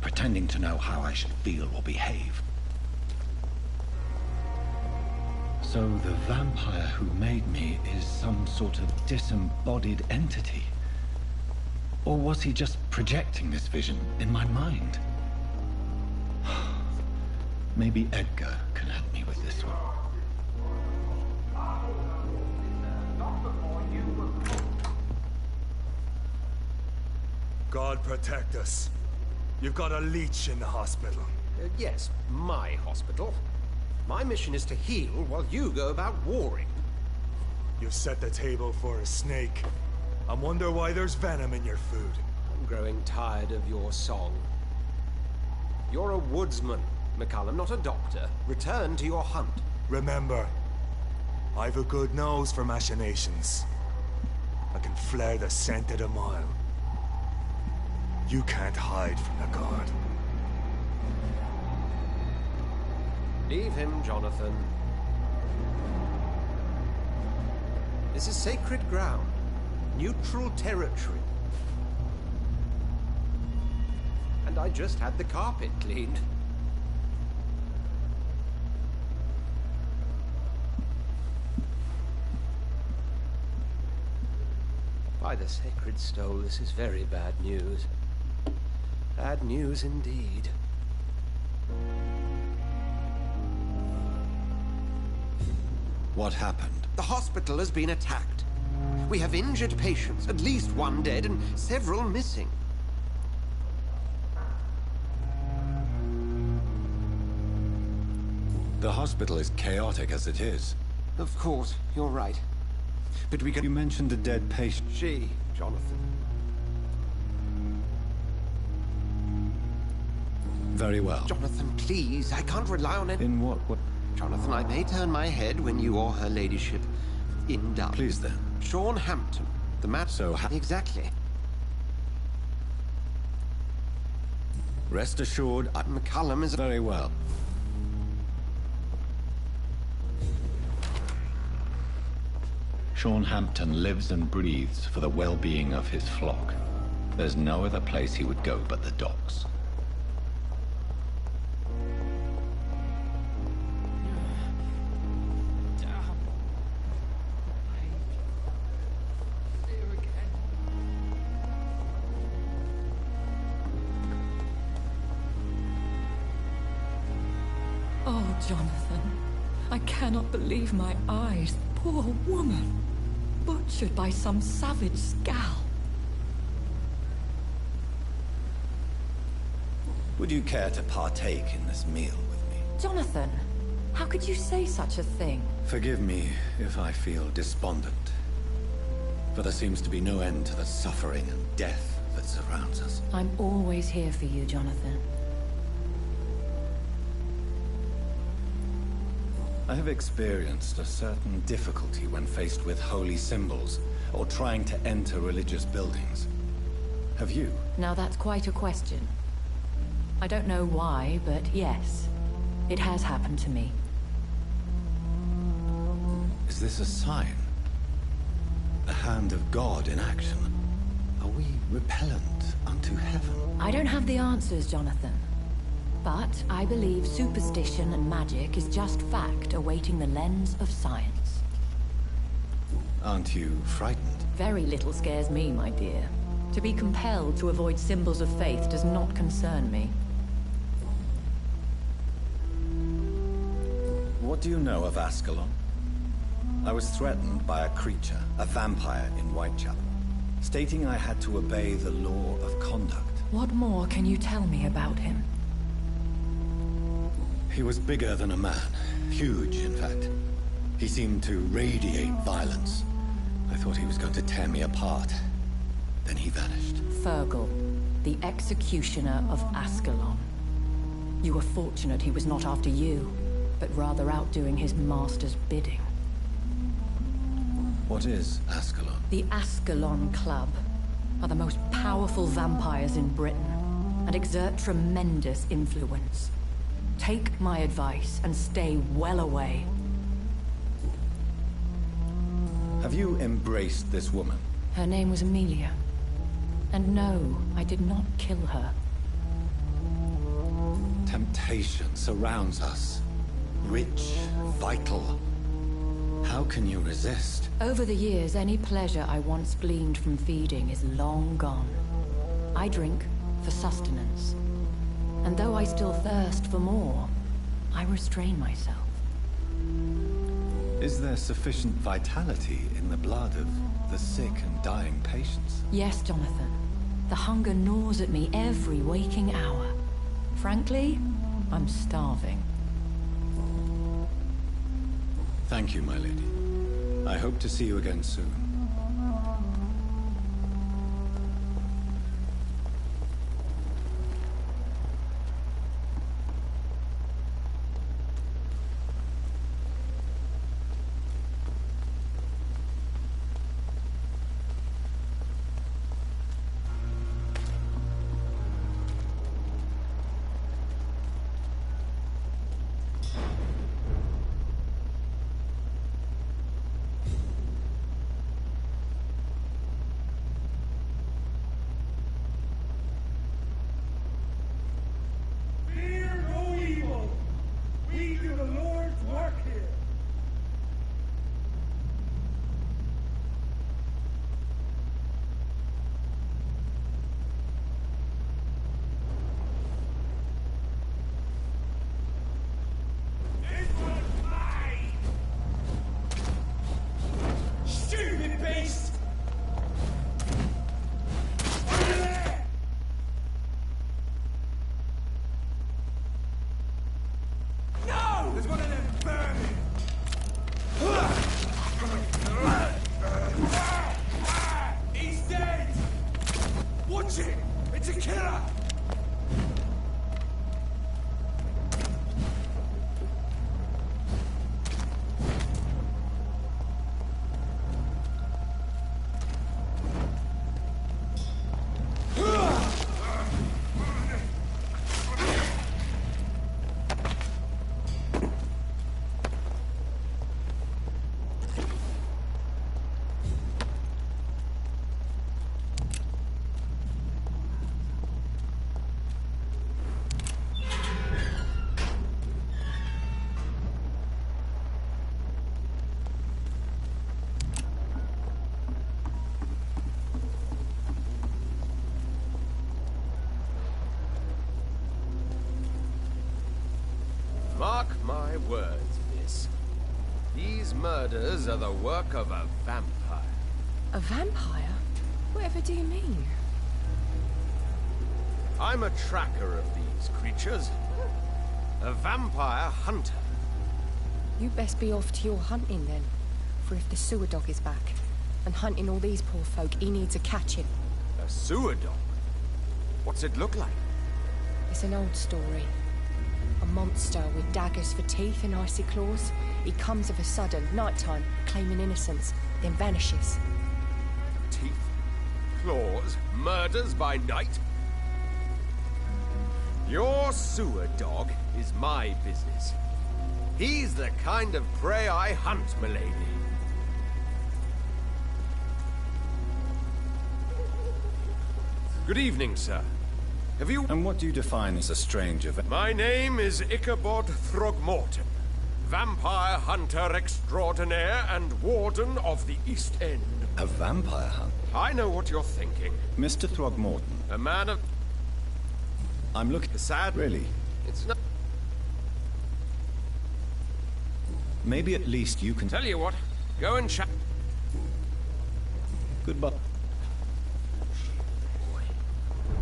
pretending to know how I should feel or behave. So the vampire who made me is some sort of disembodied entity? Or was he just projecting this vision in my mind? Maybe Edgar can help me with this one. God protect us. You've got a leech in the hospital. Yes, my hospital. My mission is to heal while you go about warring. You've set the table for a snake. I wonder why there's venom in your food. I'm growing tired of your song. You're a woodsman, McCullum, not a doctor. Return to your hunt. Remember, I've a good nose for machinations. I can flare the scent at a mile. You can't hide from the guard. Leave him, Jonathan. This is sacred ground. Neutral territory. And I just had the carpet cleaned. By the sacred stole, this is very bad news. Bad news indeed. What happened? The hospital has been attacked. We have injured patients, at least one dead and several missing. The hospital is chaotic as it is. Of course, you're right. But we can... You mentioned a dead patient. She, Jonathan. Very well. Jonathan, please, I can't rely on it. In what? Jonathan, I may turn my head when you or her ladyship in doubt. Please then. Sean Hampton, the man... So exactly. Rest assured, McCullum is... Very well. Sean Hampton lives and breathes for the well-being of his flock. There's no other place he would go but the docks. Oh, Jonathan. I cannot believe my eyes. Poor woman. Butchered by some savage scowl. Would you care to partake in this meal with me? Jonathan, how could you say such a thing? Forgive me if I feel despondent. For there seems to be no end to the suffering and death that surrounds us. I'm always here for you, Jonathan. I have experienced a certain difficulty when faced with holy symbols, or trying to enter religious buildings. Have you? Now that's quite a question. I don't know why, but yes. It has happened to me. Is this a sign? The hand of God in action? Are we repellent unto heaven? I don't have the answers, Jonathan. But I believe superstition and magic is just fact awaiting the lens of science. Aren't you frightened? Very little scares me, my dear. To be compelled to avoid symbols of faith does not concern me. What do you know of Ascalon? I was threatened by a creature, a vampire in Whitechapel, stating I had to obey the law of conduct. What more can you tell me about him? He was bigger than a man. Huge, in fact. He seemed to radiate violence. I thought he was going to tear me apart. Then he vanished. Fergal, the executioner of Ascalon. You were fortunate he was not after you, but rather out doing his master's bidding. What is Ascalon? The Ascalon Club are the most powerful vampires in Britain and exert tremendous influence. Take my advice and stay well away. Have you embraced this woman? Her name was Amelia. And no, I did not kill her. Temptation surrounds us. Rich, vital. How can you resist? Over the years, any pleasure I once gleaned from feeding is long gone. I drink for sustenance. And though I still thirst for more, I restrain myself. Is there sufficient vitality in the blood of the sick and dying patients? Yes, Jonathan. The hunger gnaws at me every waking hour. Frankly, I'm starving. Thank you, my lady. I hope to see you again soon. Mark my words, miss. These murders are the work of a vampire. A vampire? Whatever do you mean? I'm a tracker of these creatures. A vampire hunter. You best be off to your hunting then. For if the sewer dog is back, and hunting all these poor folk, he needs a catching. A sewer dog? What's it look like? It's an old story. A monster with daggers for teeth and icy claws. He comes of a sudden, nighttime, claiming innocence, then vanishes. Teeth, claws, murders by night? Your sewer dog is my business. He's the kind of prey I hunt, milady. Good evening, sir. Have you... And what do you define as a strange event? My name is Ichabod Throgmorton, vampire hunter extraordinaire and warden of the East End. A vampire hunt? I know what you're thinking. Mr. Throgmorton. A man of... I'm looking... Sad? Really? It's not... Maybe at least you can... Tell you what, go and chat... Goodbye.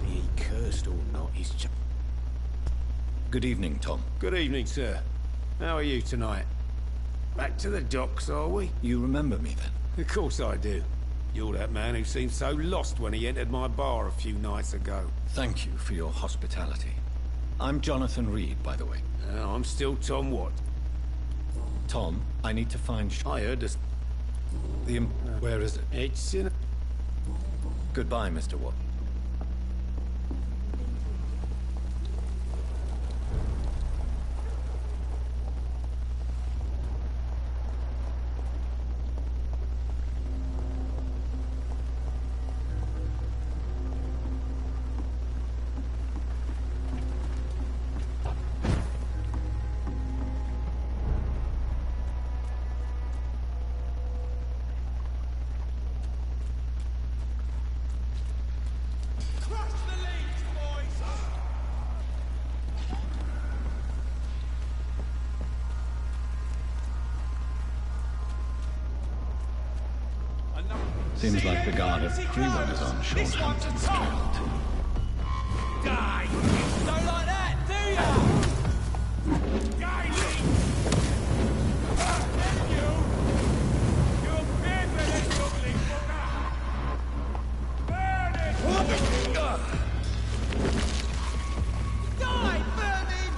Be he cursed or not, he's just... Good evening, Tom. Good evening, sir. How are you tonight? Back to the docks, are we? You remember me, then? Of course I do. You're that man who seemed so lost when he entered my bar a few nights ago. Thank you for your hospitality. I'm Jonathan Reed, by the way. I'm still Tom what? Tom, I need to find... I heard this... Where is it? It's in... Goodbye, Mr. Watt. Seems like the guard at Freewood is on Sean Hampton's trail, too. Die! Don't like that, do ya? Die, Lee! You pay for this ugly fucker! Burn it! Die, burn him!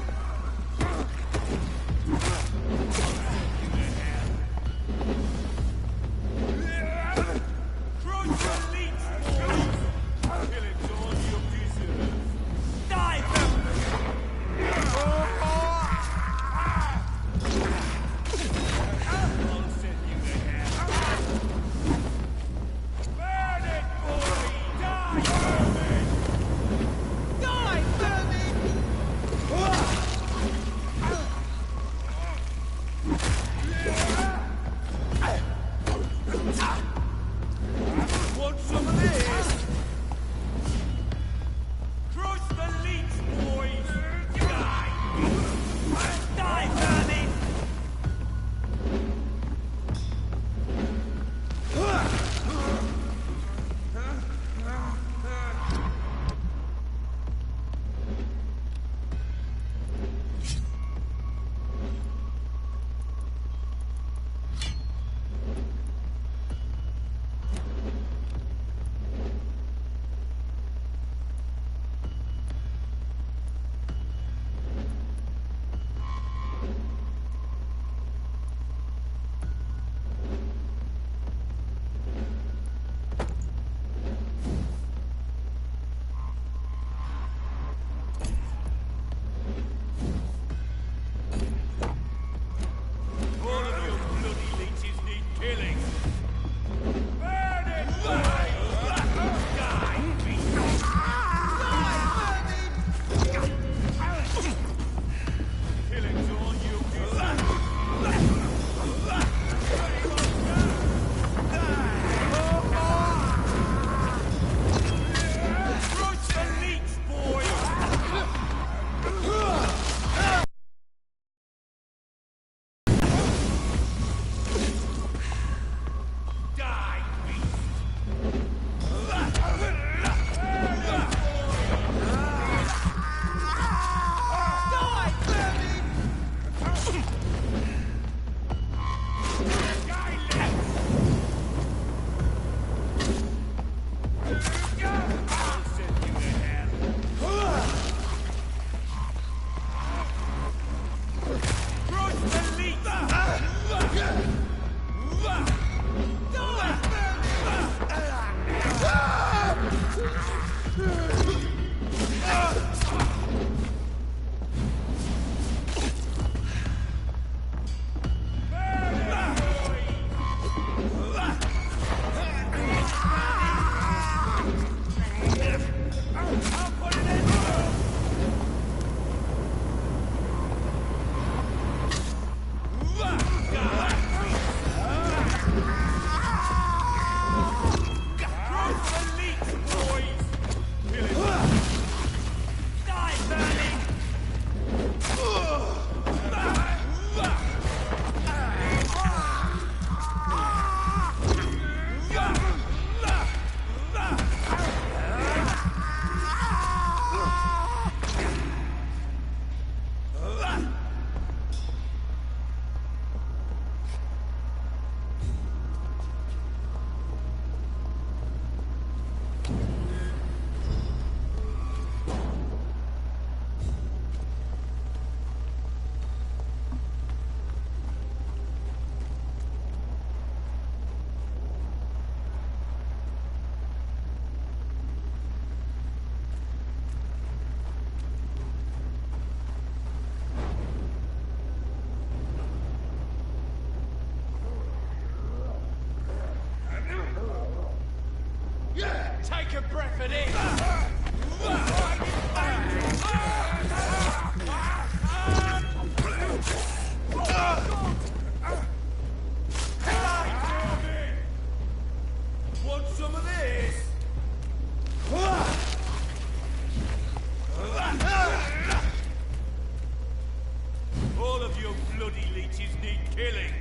breath of this! Want some of this? All of you bloody leeches need killing.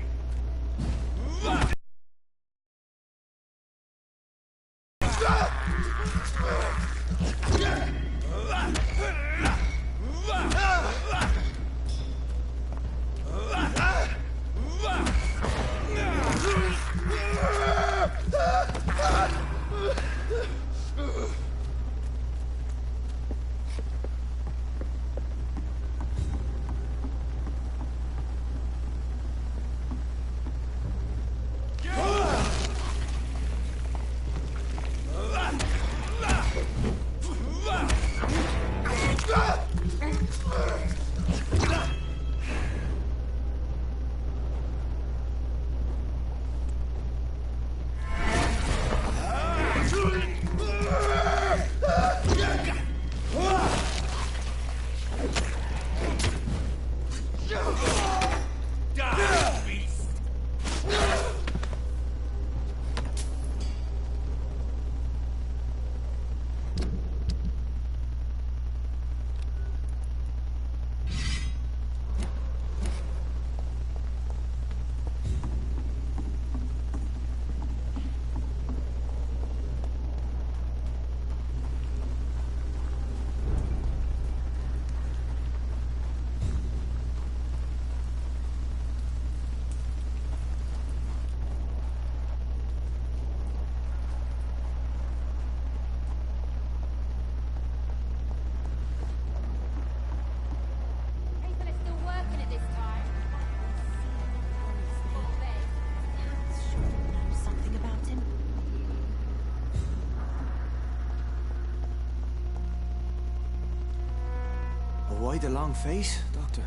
Why the long face, Doctor?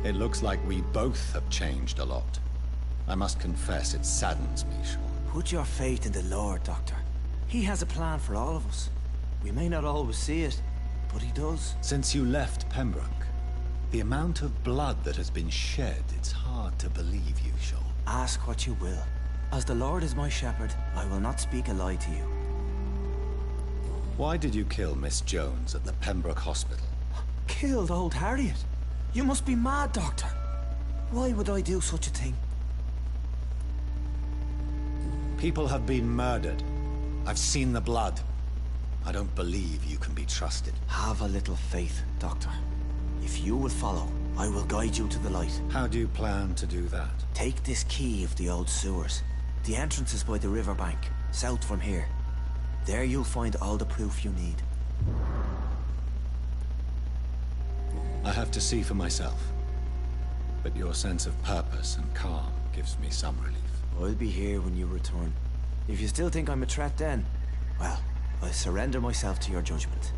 It looks like we both have changed a lot. I must confess, it saddens me, Sean. Put your faith in the Lord, Doctor. He has a plan for all of us. We may not always see it, but he does. Since you left Pembroke, the amount of blood that has been shed, it's hard to believe you, Sean. Ask what you will. As the Lord is my shepherd, I will not speak a lie to you. Why did you kill Miss Jones at the Pembroke Hospital? Killed old Harriet? You must be mad, Doctor. Why would I do such a thing? People have been murdered. I've seen the blood. I don't believe you can be trusted. Have a little faith, Doctor. If you will follow, I will guide you to the light. How do you plan to do that? Take this key of the old sewers. The entrance is by the riverbank, south from here. There you'll find all the proof you need. I have to see for myself. But your sense of purpose and calm gives me some relief. I'll be here when you return. If you still think I'm a threat then, well, I'll surrender myself to your judgment.